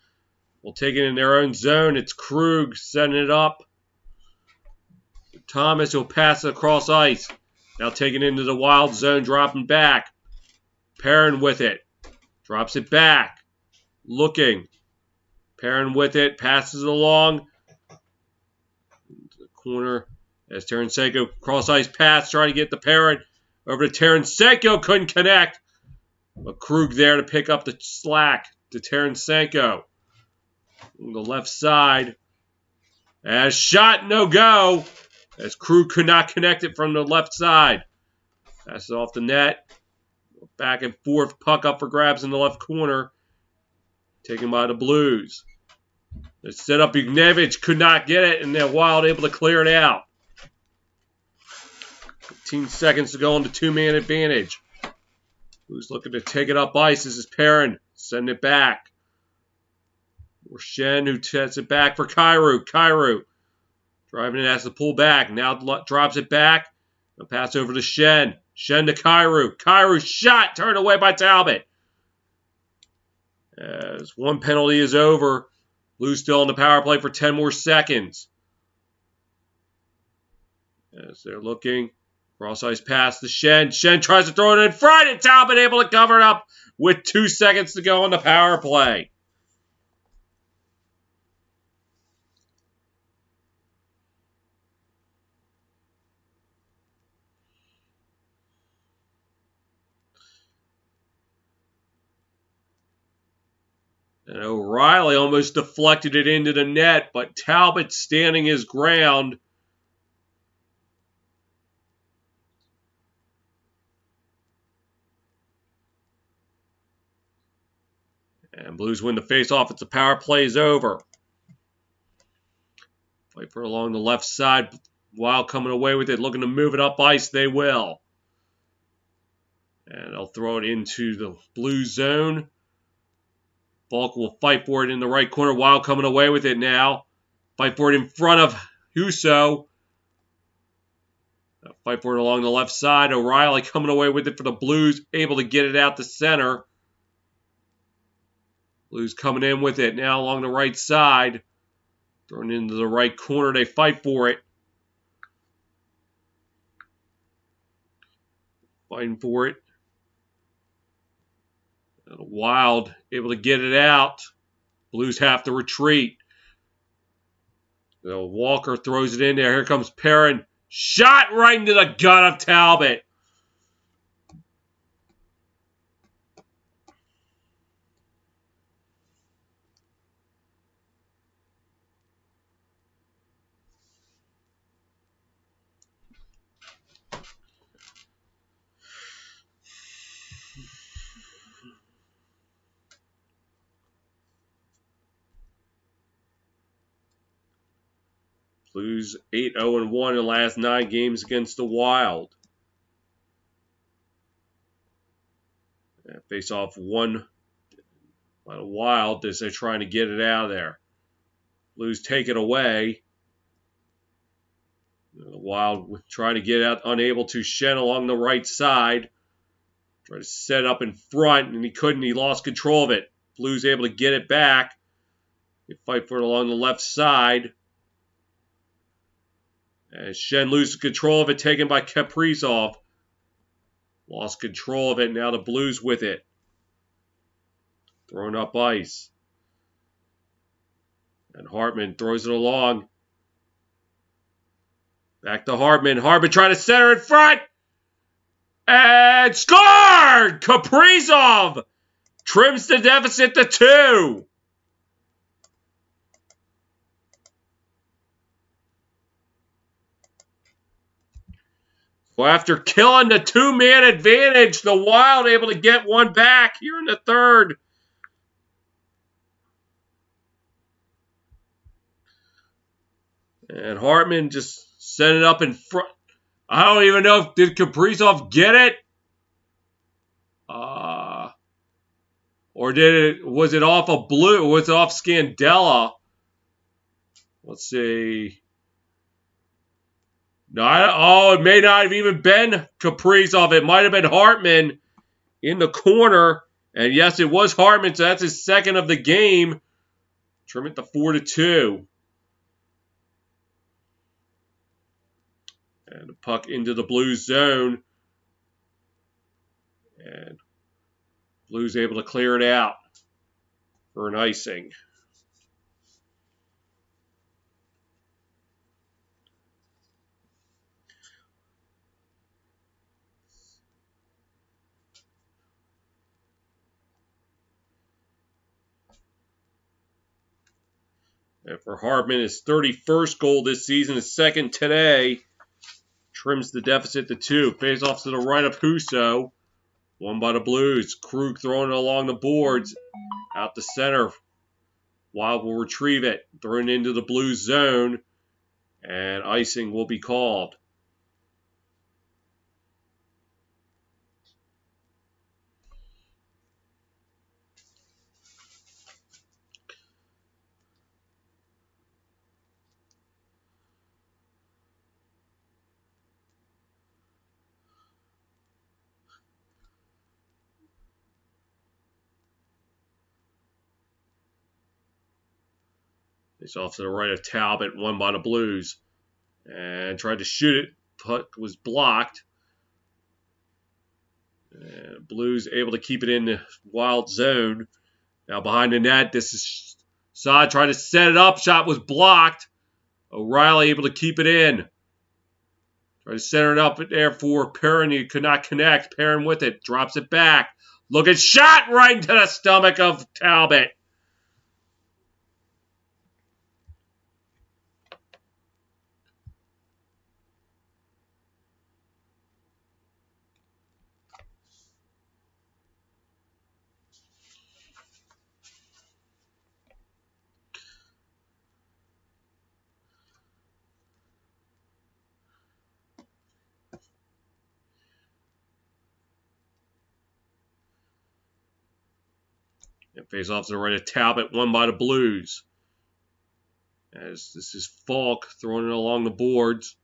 will take it in their own zone. It's Krug setting it up. Thomas will pass it across ice. Now taking it into the Wild zone, dropping back. Perrin with it. Drops it back. Looking. Perrin with it. Passes it along. Into the corner as Tarasenko cross ice pass. Trying to get the Perrin over to Tarasenko. Couldn't connect. But Krug there to pick up the slack to Tarasenko. On the left side. As shot, no go. As Krug could not connect it from the left side. Passes off the net. Back and forth. Puck up for grabs in the left corner. Taken by the Blues. They set up Bugnevich. Could not get it. And they're Wild able to clear it out. 15 seconds to go on the 2-man advantage. Blues looking to take it up ice. This is Perrin. Sending it back. Or Shen, who sets it back for Kairu. Kairu driving it, has to pull back. Now drops it back. A pass over to Shen. Shen to Kairu. Kairu shot, turned away by Talbot. As one penalty is over, Blues still on the power play for 10 more seconds. As they're looking, cross-ice pass to Shen. Shen tries to throw it in front, and Talbot able to cover it up with 2 seconds to go on the power play. And O'Reilly almost deflected it into the net, but Talbot standing his ground. And Blues win the faceoff. It's the power play is over. Fight for along the left side. Wild coming away with it, looking to move it up ice. They will. And they'll throw it into the blue zone. Falk will fight for it in the right corner. Wild coming away with it now. Fight for it in front of Husso. Fight for it along the left side. O'Reilly coming away with it for the Blues. Able to get it out to center. Blues coming in with it now along the right side. Thrown into the right corner. They fight for it. Fighting for it. And Wild able to get it out. Blues have to retreat. So Walker throws it in there. Here comes Perrin. Shot right into the gut of Talbot. Blues 8-0-1 in the last 9 games against the Wild. Face off one by the Wild as they're trying to get it out of there. Blues take it away. The Wild trying to get out, unable to. Shen along the right side. Try to set up in front, and he couldn't. He lost control of it. Blues able to get it back. They fight for it along the left side. As Shen loses control of it, taken by Kaprizov. Lost control of it. Now the Blues with it. Thrown up ice. And Hartman throws it along. Back to Hartman. Hartman trying to center in front. And scored! Kaprizov trims the deficit to 2. Well, after killing the 2-man advantage, the Wild able to get one back here in the third. And Hartman just set it up in front. I don't even know if did Kaprizov get it, or was it off of Blue? Was it off Scandella? Let's see. No, it may not have even been Kaprizov. It might have been Hartman in the corner. And yes, it was Hartman, so that's his second of the game. Trim it to 4-2. And the puck into the Blues zone. And Blues able to clear it out for an icing. And for Hartman, his 31st goal this season, his second today. Trims the deficit to 2. Face off to the right of Husso. Won by the Blues. Krug throwing it along the boards. Out the center. Wild will retrieve it. Thrown into the Blues zone. And icing will be called. It's off to the right of Talbot, won by the Blues. And tried to shoot it. Puck was blocked. And Blues able to keep it in the Wild zone. Now behind the net, this is Saad trying to set it up. Shot was blocked. O'Reilly able to keep it in. Tried to center it up there for Perrin. He could not connect. Perrin with it. Drops it back. Looking shot right into the stomach of Talbot. And face off to the right of Talbot, won by the Blues. As this is Falk throwing it along the boards.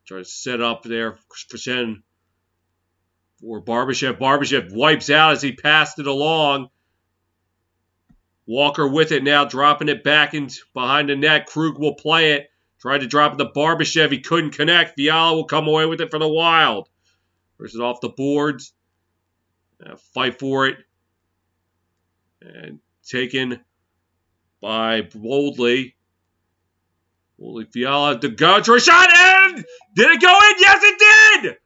Try to set up there for Shen. For Barbashev. Barbashev wipes out as he passed it along. Walker with it now, dropping it back in behind the net. Krug will play it. Tried to drop it to Barbashev. He couldn't connect. Fiala will come away with it for the Wild. First it off the boards. Fight for it. And taken by Boldly. Boldly Fiala to go. Shot in! Did it go in? Yes, it did!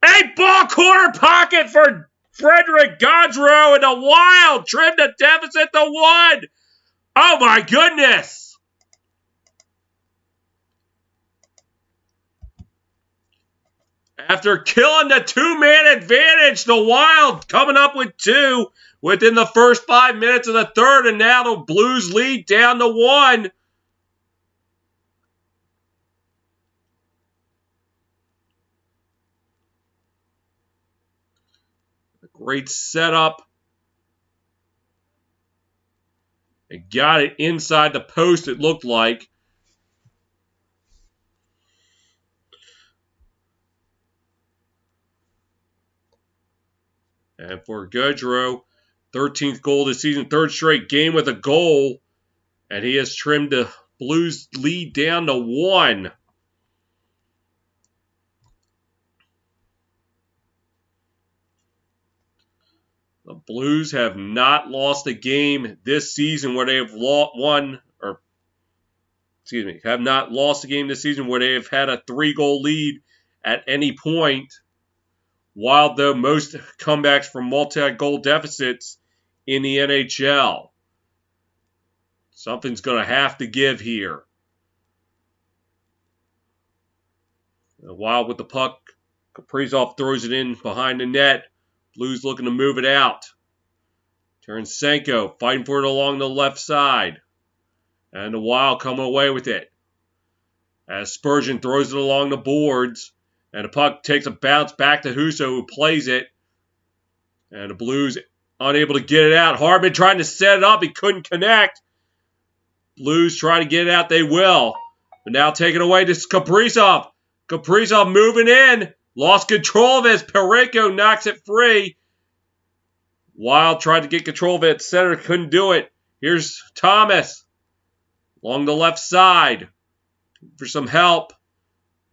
A ball corner pocket for Frederick Gaudreau, and the Wild trimmed the deficit to 1. Oh my goodness! After killing the 2-man advantage, the Wild coming up with 2 within the first 5 minutes of the third, and now the Blues lead down to 1. Great setup. It got it inside the post, it looked like. And for Gaudreau, 13th goal this season, 3rd straight game with a goal. And he has trimmed the Blues lead down to 1. The Blues have not lost a game this season where they have have not lost a game this season where they have had a 3-goal lead at any point. Wild, though, most comebacks from multi-goal deficits in the NHL. Something's going to have to give here. The Wild with the puck. Kaprizov throws it in behind the net. Blues looking to move it out. Tarasenko fighting for it along the left side. And the Wild coming away with it. As Spurgeon throws it along the boards. And the puck takes a bounce back to Husso, who plays it. And the Blues unable to get it out. Hardman trying to set it up. He couldn't connect. Blues trying to get it out. They will. But now taken away to Kaprizov. Kaprizov moving in. Lost control of it as Parayko knocks it free. Wild tried to get control of it at center. Couldn't do it. Here's Thomas. Along the left side. For some help.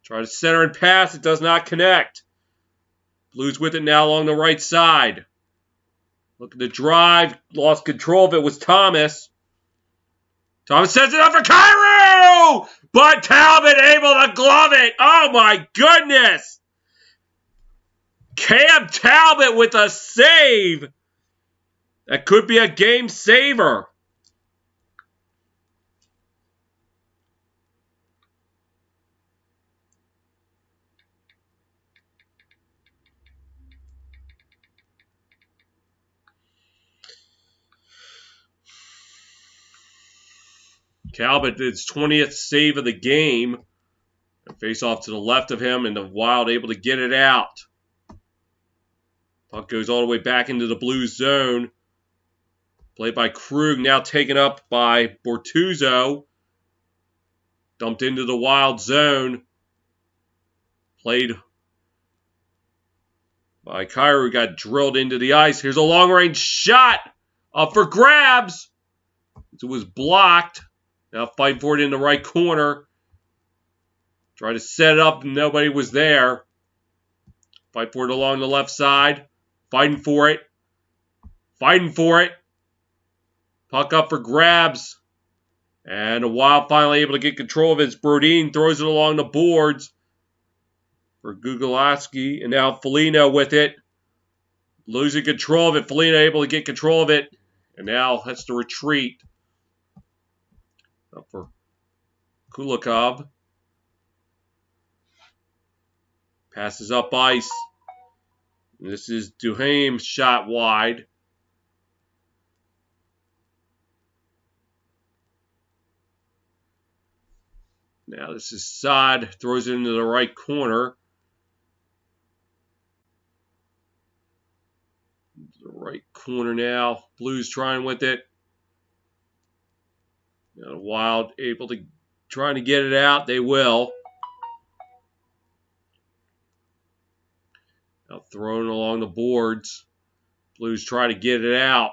Try to center and pass. It does not connect. Blues with it now along the right side. Looking to drive. Lost control of it was Thomas. Thomas sends it up for Kyrou! But Talbot able to glove it. Oh my goodness! Cam Talbot with a save. That could be a game saver. Talbot, his 20th save of the game. Face off to the left of him, and the Wild able to get it out. Puck goes all the way back into the Blues zone. Played by Krug, now taken up by Bortuzzo. Dumped into the Wild zone. Played by Kyrou, got drilled into the ice. Here's a long-range shot up for grabs. It was blocked. Now fighting for it in the right corner. Try to set it up and nobody was there. Fight for it along the left side. Fighting for it. Fighting for it. Puck up for grabs. And the Wild finally able to get control of it. Brodin throws it along the boards for Gugulowski. And now Foligno with it. Losing control of it. Foligno able to get control of it. And now has to retreat. Up for Kulikov. Passes up ice. This is Duhaime shot wide. Now this is Saad. Throws it into the right corner. The right corner now. Blues trying with it. Now the Wild able to trying to get it out. They will. Now thrown along the boards. Blues try to get it out.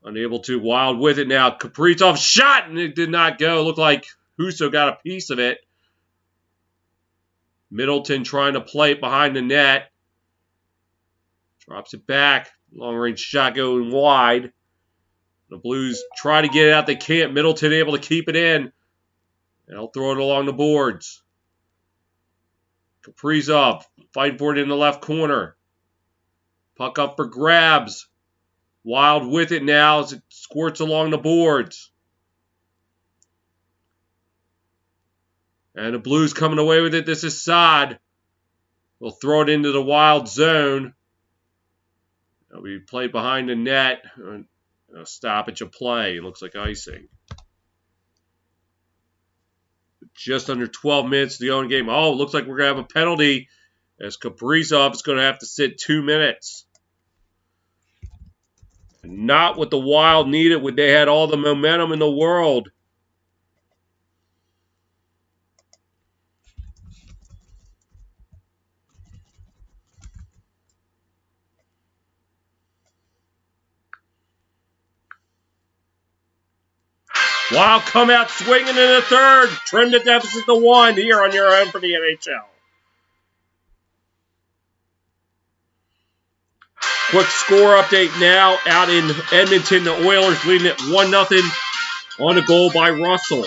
Unable to. Wild with it now. Kaprizov shot and it did not go. Looked like Husso got a piece of it. Middleton trying to play it behind the net. Drops it back. Long range shot going wide. The Blues try to get it out. They can't. Middleton able to keep it in. They'll throw it along the boards. Kaprizov fighting for it in the left corner. Puck up for grabs. Wild with it now as it squirts along the boards. And the Blues coming away with it. This is Saad. We'll throw it into the Wild zone. It'll be played behind the net. A stoppage of play. It looks like icing. Just under 12 minutes to go in the game. Oh, it looks like we're going to have a penalty as Kaprizov is going to have to sit 2 minutes. Not what the Wild needed when they had all the momentum in the world. Wild come out swinging in the third. Trim the deficit to 1 here on your own for the NHL. Quick score update now out in Edmonton. The Oilers leading it 1-0 on a goal by Russell.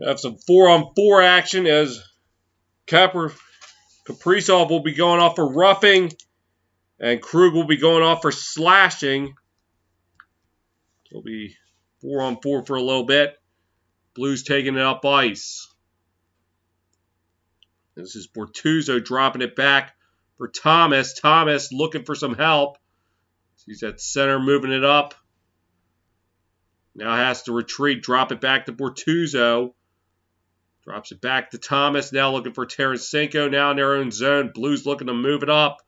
Have some 4-on-4 action as Kaprizov will be going off for roughing and Krug will be going off for slashing. It'll be 4-on-4 for a little bit. Blues taking it up ice. This is Bortuzzo dropping it back for Thomas. Thomas looking for some help. He's at center moving it up. Now has to retreat, drop it back to Bortuzzo. Drops it back to Thomas. Now looking for Tarasenko. Now in their own zone. Blues looking to move it up.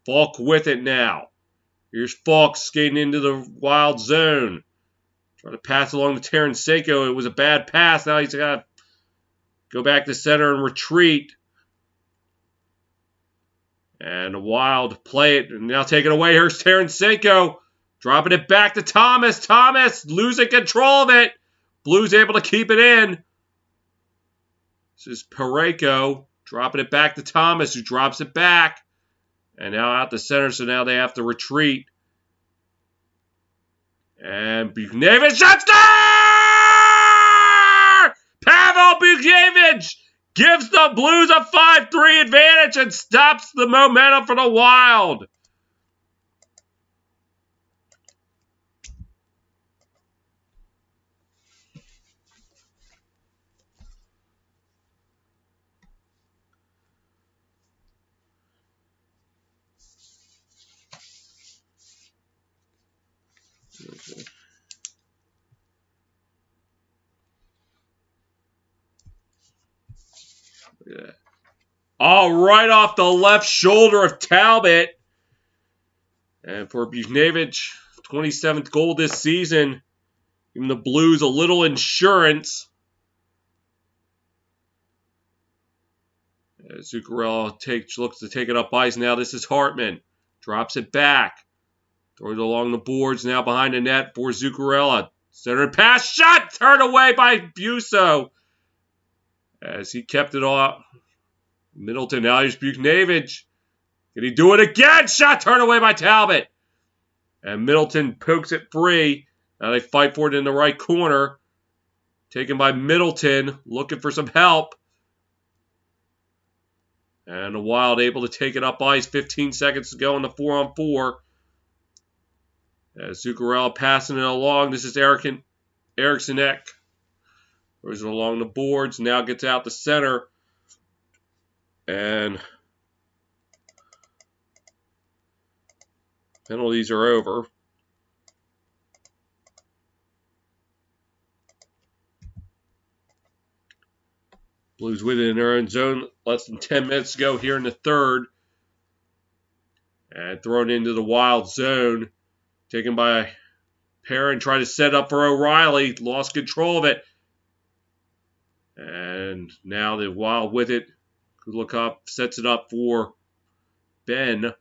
Falk with it now. Here's Falk skating into the Wild zone. Trying to pass along to Tarasenko. It was a bad pass. Now he's got to go back to center and retreat. And the Wild play it and now take it away. Here's Tarasenko. Dropping it back to Thomas. Thomas losing control of it. Blues able to keep it in. This is Parayko dropping it back to Thomas, who drops it back. And now out the center, so now they have to retreat. And Buchnevich shot there! Pavel Buchnevich gives the Blues a 5-3 advantage and stops the momentum for the Wild. Yeah. All right off the left shoulder of Talbot. And for Buchnevich, 27th goal this season, giving the Blues a little insurance. Zuccarello looks to take it up ice now. This is Hartman. Drops it back. Throws it along the boards now behind the net for Zuccarello. Center pass shot turned away by Busso. As he kept it off. Middleton, now here's Buchnevich. Can he do it again? Shot turned away by Talbot. And Middleton pokes it free. Now they fight for it in the right corner. Taken by Middleton, looking for some help. And the Wild able to take it up ice. 15 seconds to go in the 4-on-4. As Zuccarello passing it along. This is Eriksson Ek. Throws it along the boards. Now gets out the center. And penalties are over. Blues with it in their own zone. Less than 10 minutes to go here in the third. And thrown into the Wild zone. Taken by Perrin. Trying to set up for O'Reilly. Lost control of it. And now the Wild with it. Look up. Sets it up for Ben.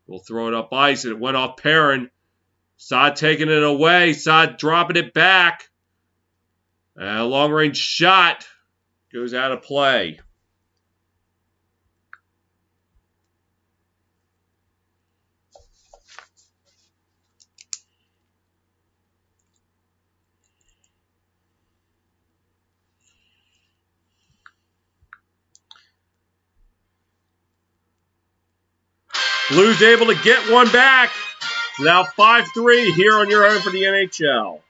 We'll throw it up ice. And it went off Perrin. Saad taking it away. Saad dropping it back. A long-range shot. Goes out of play. Blues able to get one back. Now 5-3 here on your home for the NHL.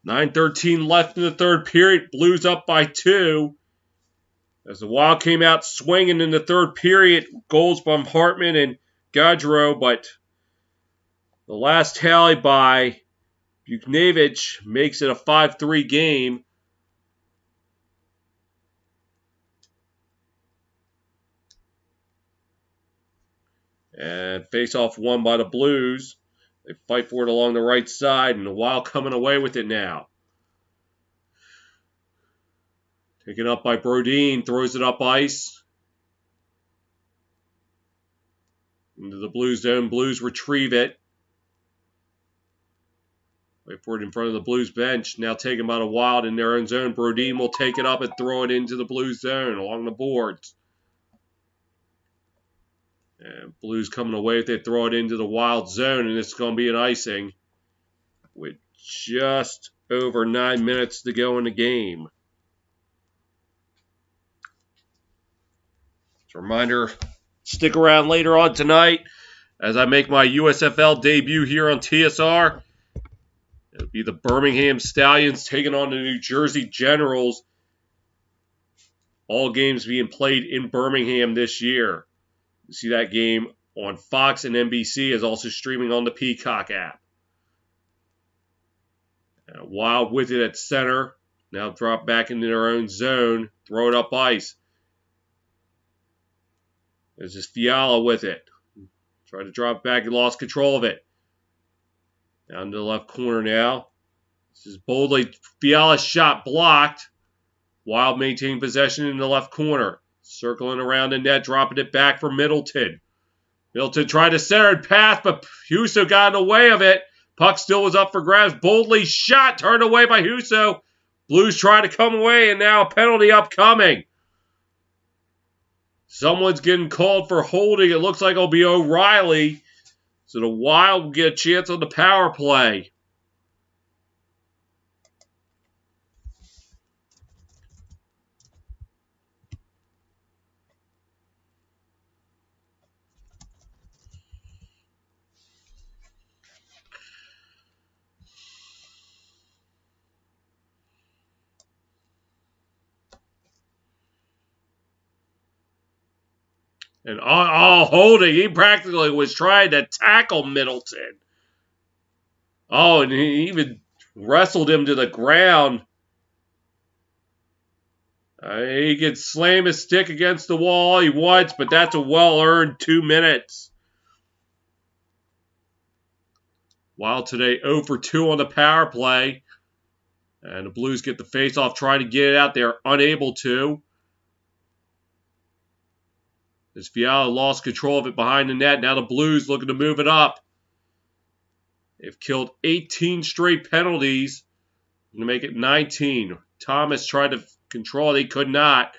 .9:13 left in the third period. Blues up by 2. As the Wild came out swinging in the third period. Goals from Hartman and Gaudreau. But the last tally by Buchnevich makes it a 5-3 game. And face-off won by the Blues. They fight for it along the right side, and the Wild coming away with it now. Taken up by Brodin, throws it up ice. Into the Blues zone. Blues retrieve it. Wait for it in front of the Blues bench. Now taken by the Wild in their own zone. Brodin will take it up and throw it into the Blues zone along the boards. And Blues coming away with it. Throw it into the Wild zone, and it's going to be an icing with just over 9 minutes to go in the game. Just a reminder, stick around later on tonight as I make my USFL debut here on TSR. It'll be the Birmingham Stallions taking on the New Jersey Generals. All games being played in Birmingham this year. You see that game on Fox and NBC, is also streaming on the Peacock app. Wild with it at center. Now drop back into their own zone. Throw it up ice. There's just Fiala with it. Tried to drop back and lost control of it. Down to the left corner now. This is boldly Fiala's shot blocked. Wild maintain possession in the left corner. Circling around the net, dropping it back for Middleton. Middleton tried to center and pass, but Huso got in the way of it. Puck still was up for grabs. Boldly shot, turned away by Huso. Blues try to come away, and now a penalty upcoming. Someone's getting called for holding. It looks like it'll be O'Reilly. So the Wild will get a chance on the power play. And all holding. He practically was trying to tackle Middleton. Oh, and he even wrestled him to the ground. He can slam his stick against the wall all he wants, but that's a well-earned 2 minutes. Wild today 0 for 2 on the power play. And the Blues get the face-off, trying to get it out there, unable to. As Fiala lost control of it behind the net. Now the Blues looking to move it up. They've killed 18 straight penalties to make it 19. Thomas tried to control it. He could not.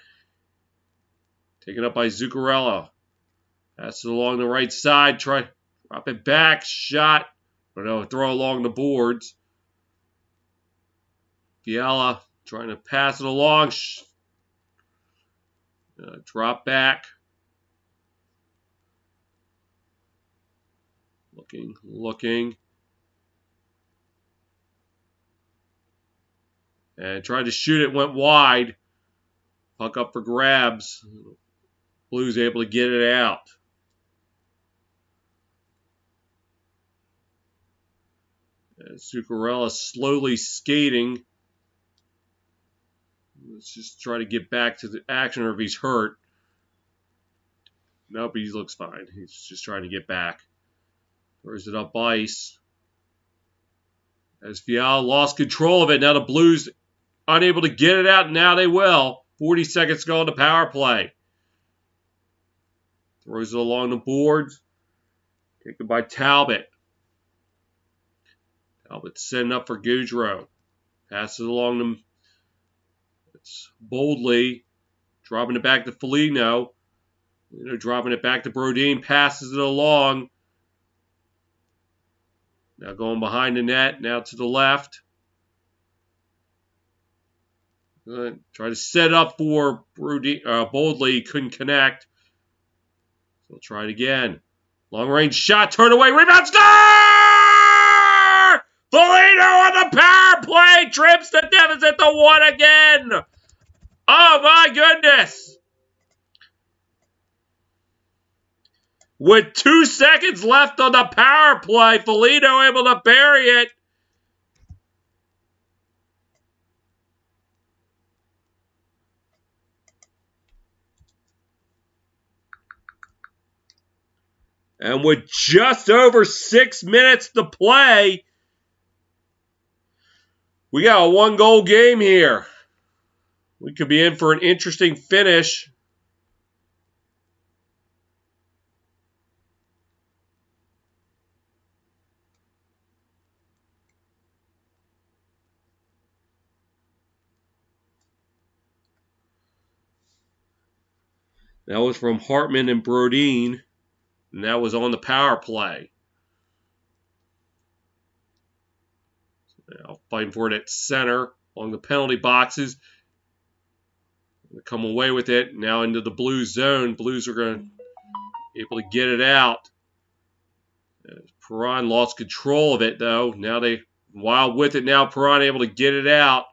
Taken up by Zuccarello. Passes it along the right side. Try drop it back. Shot. Or no, throw along the boards. Fiala trying to pass it along. Drop back. Looking. And tried to shoot it, went wide. Puck up for grabs. Blues able to get it out. And Zuccarello slowly skating. Let's just try to get back to the action, or if he's hurt. Nope, he looks fine. He's just trying to get back. Throws it up ice. As Fiala lost control of it. Now the Blues unable to get it out. Now they will. 40 seconds to go on the power play. Throws it along the boards. Taken by Talbot. Talbot setting up for Goudreau. Passes along them. It's boldly. Dropping it back to Foligno. Dropping it back to Brodin. Passes it along. Now going behind the net. Now to the left. Try to set up for Boldly. Couldn't connect. So try it again. Long range shot. Turn away. Rebound. Score! Foligno on the power play. Trips the deficit to 1 again. Oh my goodness. With 2 seconds left on the power play, Foligno able to bury it. And with just over 6 minutes to play, we got a 1-goal game here. We could be in for an interesting finish. That was from Hartman and Brodeen, and that was on the power play. Now fighting for it at center along the penalty boxes. They come away with it. Now into the Blues zone. Blues are going to be able to get it out. Perron lost control of it, though. Now they Wild with it now. Perron able to get it out.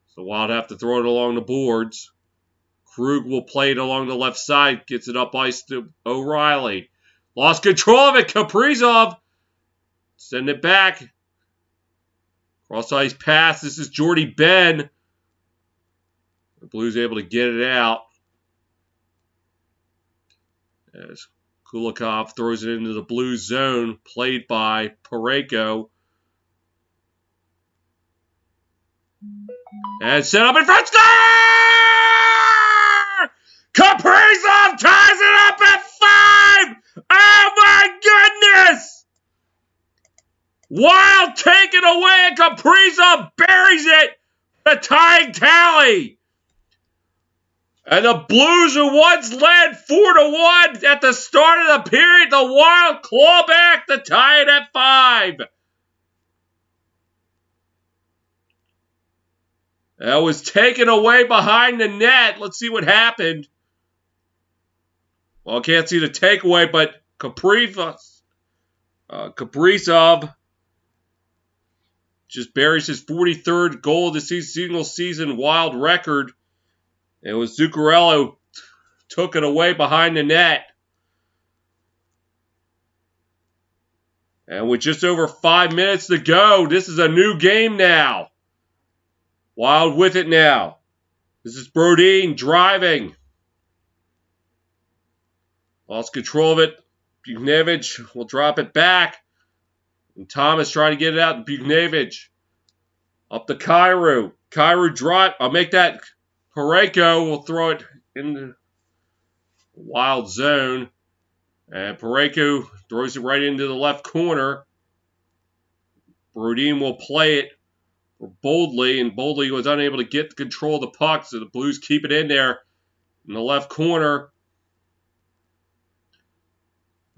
So Wild have to throw it along the boards. Krug will play it along the left side. Gets it up ice to O'Reilly. Lost control of it. Kaprizov. Send it back. Cross ice pass. This is Jordy Ben. The Blues able to get it out. As Kulikov throws it into the Blues zone. Played by Parayko. And set up in front. Score! Kaprizov ties it up at 5! Oh my goodness! Wild taken away and Kaprizov buries it. The tying tally. And the Blues, who once led 4-1 at the start of the period, the Wild claw back to tie it at 5. That was taken away behind the net. Let's see what happened. Well, I can't see the takeaway, but Kaprizov just buries his 43rd goal of the single season Wild record. It was Zuccarello took it away behind the net. And with just over 5 minutes to go, this is a new game now. Wild with it now. This is Brodeen driving. Lost control of it. Buchnevich will drop it back. And Thomas trying to get it out. Buchnevich. Up to Kyrou. Kyrou drive. I'll make that. Parayko will throw it in the Wild zone. And Parayko throws it right into the left corner. Brodeen will play it boldly, and Boldly was unable to get control of the puck, so the Blues keep it in there in the left corner.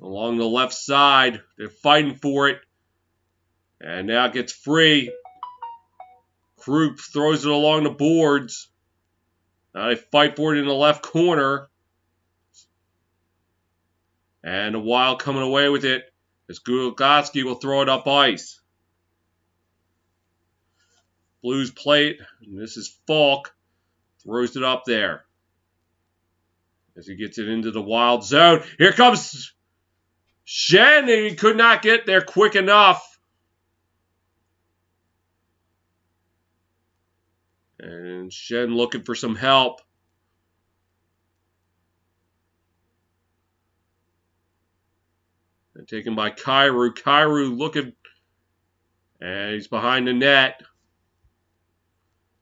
Along the left side, they're fighting for it. And now it gets free. Krug throws it along the boards. Now they fight for it in the left corner. And the Wild coming away with it as Gulagowski will throw it up ice. Blues plate, and this is Falk. Throws it up there. As he gets it into the Wild zone. Here comes Shen, and he could not get there quick enough. And Shen looking for some help. And taken by Kyrou. Kyrou looking, and he's behind the net.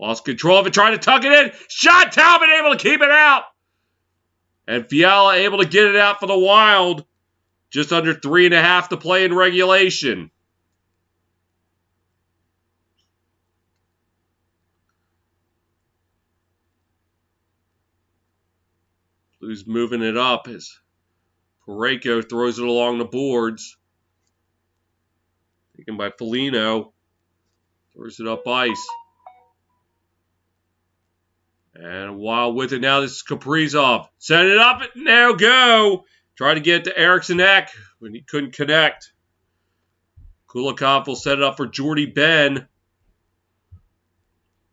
Lost control of it, trying to tuck it in. Shot, Talbot able to keep it out. And Fiala able to get it out for the Wild. Just under 3.5 to play in regulation. Blues moving it up as Parayko throws it along the boards. Taken by Foligno. Throws it up ice. And Wild with it now, this is Kaprizov. Set it up, now go. Try to get it to Eriksson Ek, but he couldn't connect. Kulikov will set it up for Jordy Ben.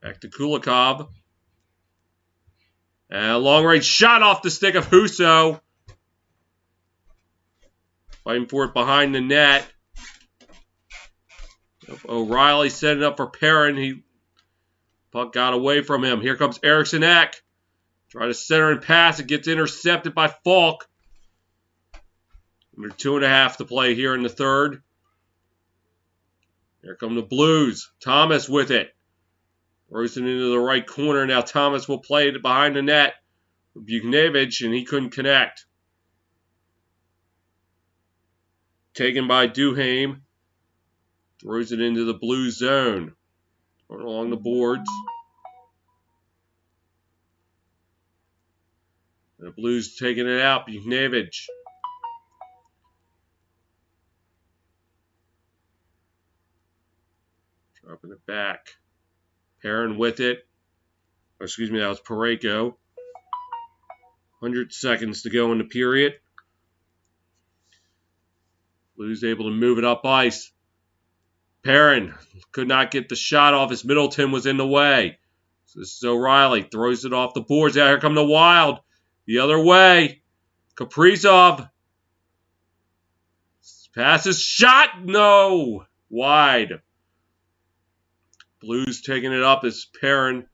Back to Kulikov. And a long-range shot off the stick of Husso. Fighting for it behind the net. O'Reilly set it up for Perrin. Puck got away from him. Here comes Eriksson Ek. Try to center and pass. It gets intercepted by Falk. Under 2.5 to play here in the third. Here come the Blues. Thomas with it. Throws it into the right corner. Now Thomas will play it behind the net. Buchnevich, and he couldn't connect. Taken by Duhaime. Throws it into the Blues zone. Going along the boards. The Blues taking it out. Buchnevich. Dropping it back. Perrin with it. Oh, excuse me, that was Parayko. 100 seconds to go in the period. Blues able to move it up ice. Perrin could not get the shot off as Middleton was in the way. So this is O'Reilly. Throws it off the boards. Out here come the Wild. The other way. Kaprizov. Passes. Shot. No. Wide. Blues taking it up as Perrin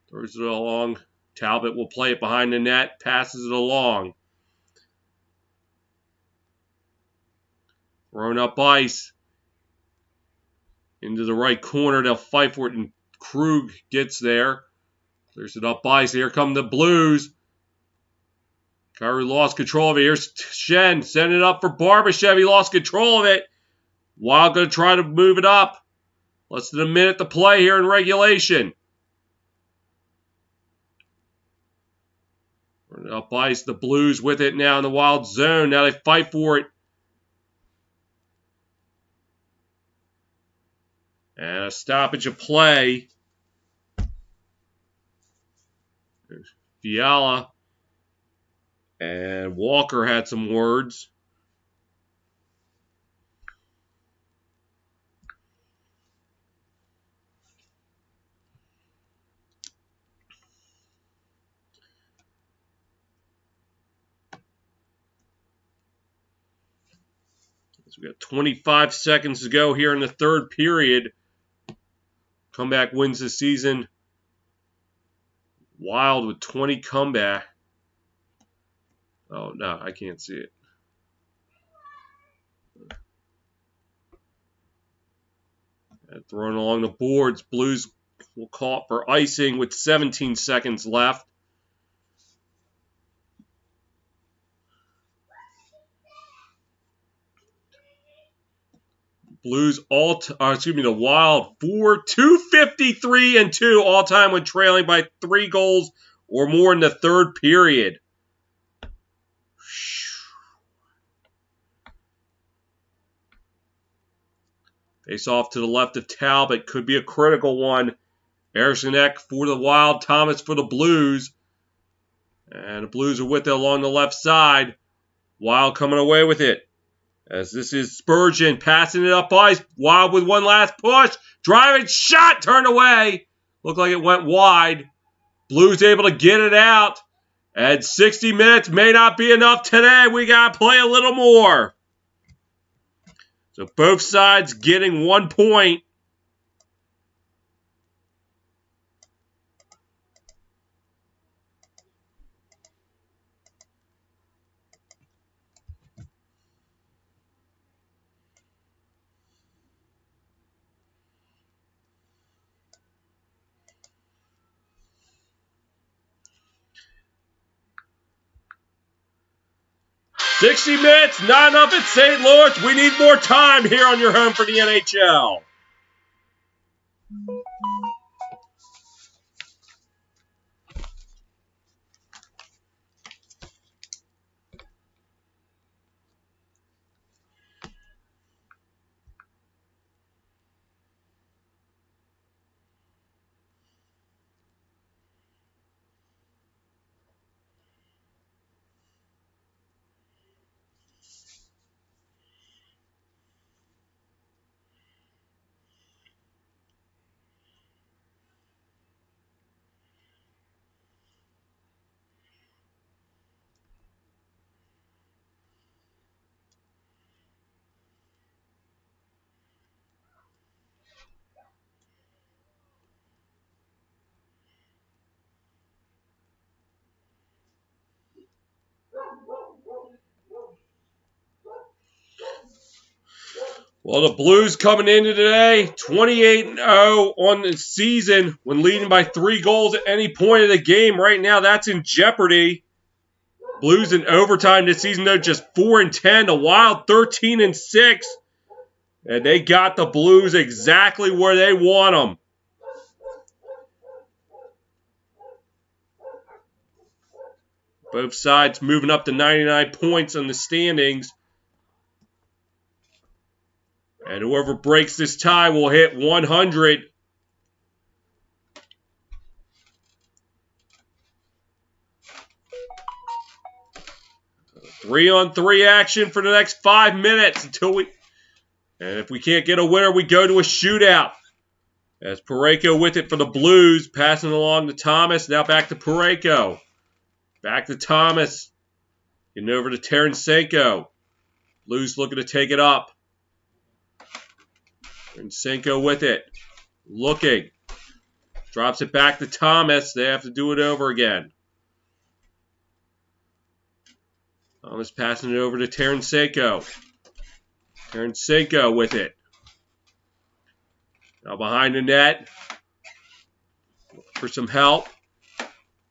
throws it along. Talbot will play it behind the net. Passes it along. Thrown up ice. Into the right corner. They'll fight for it, and Krug gets there. Clears it up ice. Here come the Blues. Kyrie lost control of it. Here's Shen. Send it up for Barbashev. He lost control of it. Wild going to try to move it up. Less than a minute to play here in regulation. Up ice. The Blues with it now in the Wild zone. Now they fight for it. And a stoppage of play. There's Fiala. And Walker had some words. So we got 25 seconds to go here in the third period. Comeback wins the season. Wild with 20 comeback. Oh, no, I can't see it. And thrown along the boards. Blues will call it for icing with 17 seconds left. Blues the Wild 253-2 all time when trailing by 3 goals or more in the third period. Face off to the left of Talbot. Could be a critical one. Eriksson for the Wild. Thomas for the Blues. And the Blues are with it along the left side. Wild coming away with it. As this is Spurgeon passing it up ice. Wild with one last push. Driving shot. Turned away. Looked like it went wide. Blues able to get it out. And 60 minutes may not be enough today. We got to play a little more. So both sides getting 1 point. "60 minutes, not enough at St. Louis. We need more time here on your home for the NHL." Well, the Blues coming into today, 28-0 on the season when leading by 3 goals at any point of the game. Right now, that's in jeopardy. Blues in overtime this season, though, just 4-10. The Wild, 13-6. And they got the Blues exactly where they want them. Both sides moving up to 99 points on the standings. And whoever breaks this tie will hit 100. Three-on-three action for the next 5 minutes and if we can't get a winner, we go to a shootout. As Parayko with it for the Blues, passing along to Thomas. Now back to Parayko. Back to Thomas. Getting over to Tarasenko. Blues looking to take it up. Tarasenko with it. Looking. Drops it back to Thomas. They have to do it over again. Thomas passing it over to Tarasenko. Tarasenko with it. Now behind the net. For some help.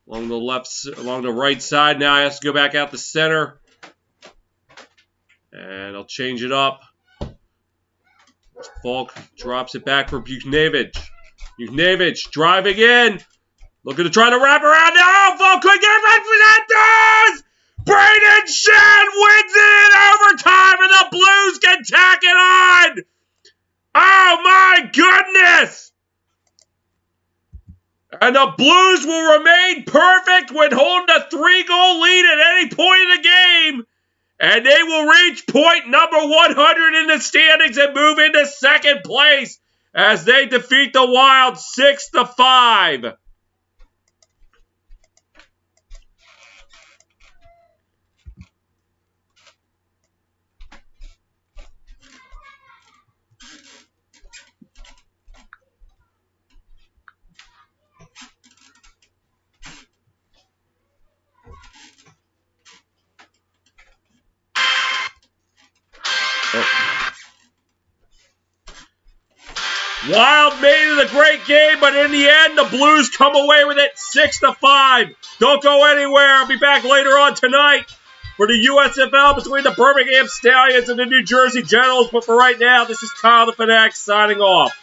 Along the right side. Now he has to go back out the center. And I'll change it up. Falk drops it back for Buchnevich. Buchnevich driving in. Looking to try to wrap around now. Falk couldn't get it right for that. Does! Braden Shen wins it in overtime and the Blues can tack it on. Oh my goodness! And the Blues will remain perfect when holding a 3-goal lead at any point in the game. And they will reach point number 100 in the standings and move into second place as they defeat the Wild 6-5. Wild made it a great game, but in the end, the Blues come away with it 6-5. Don't go anywhere. I'll be back later on tonight for the USFL between the Birmingham Stallions and the New Jersey Generals. But for right now, this is Kyle the Fanatic signing off.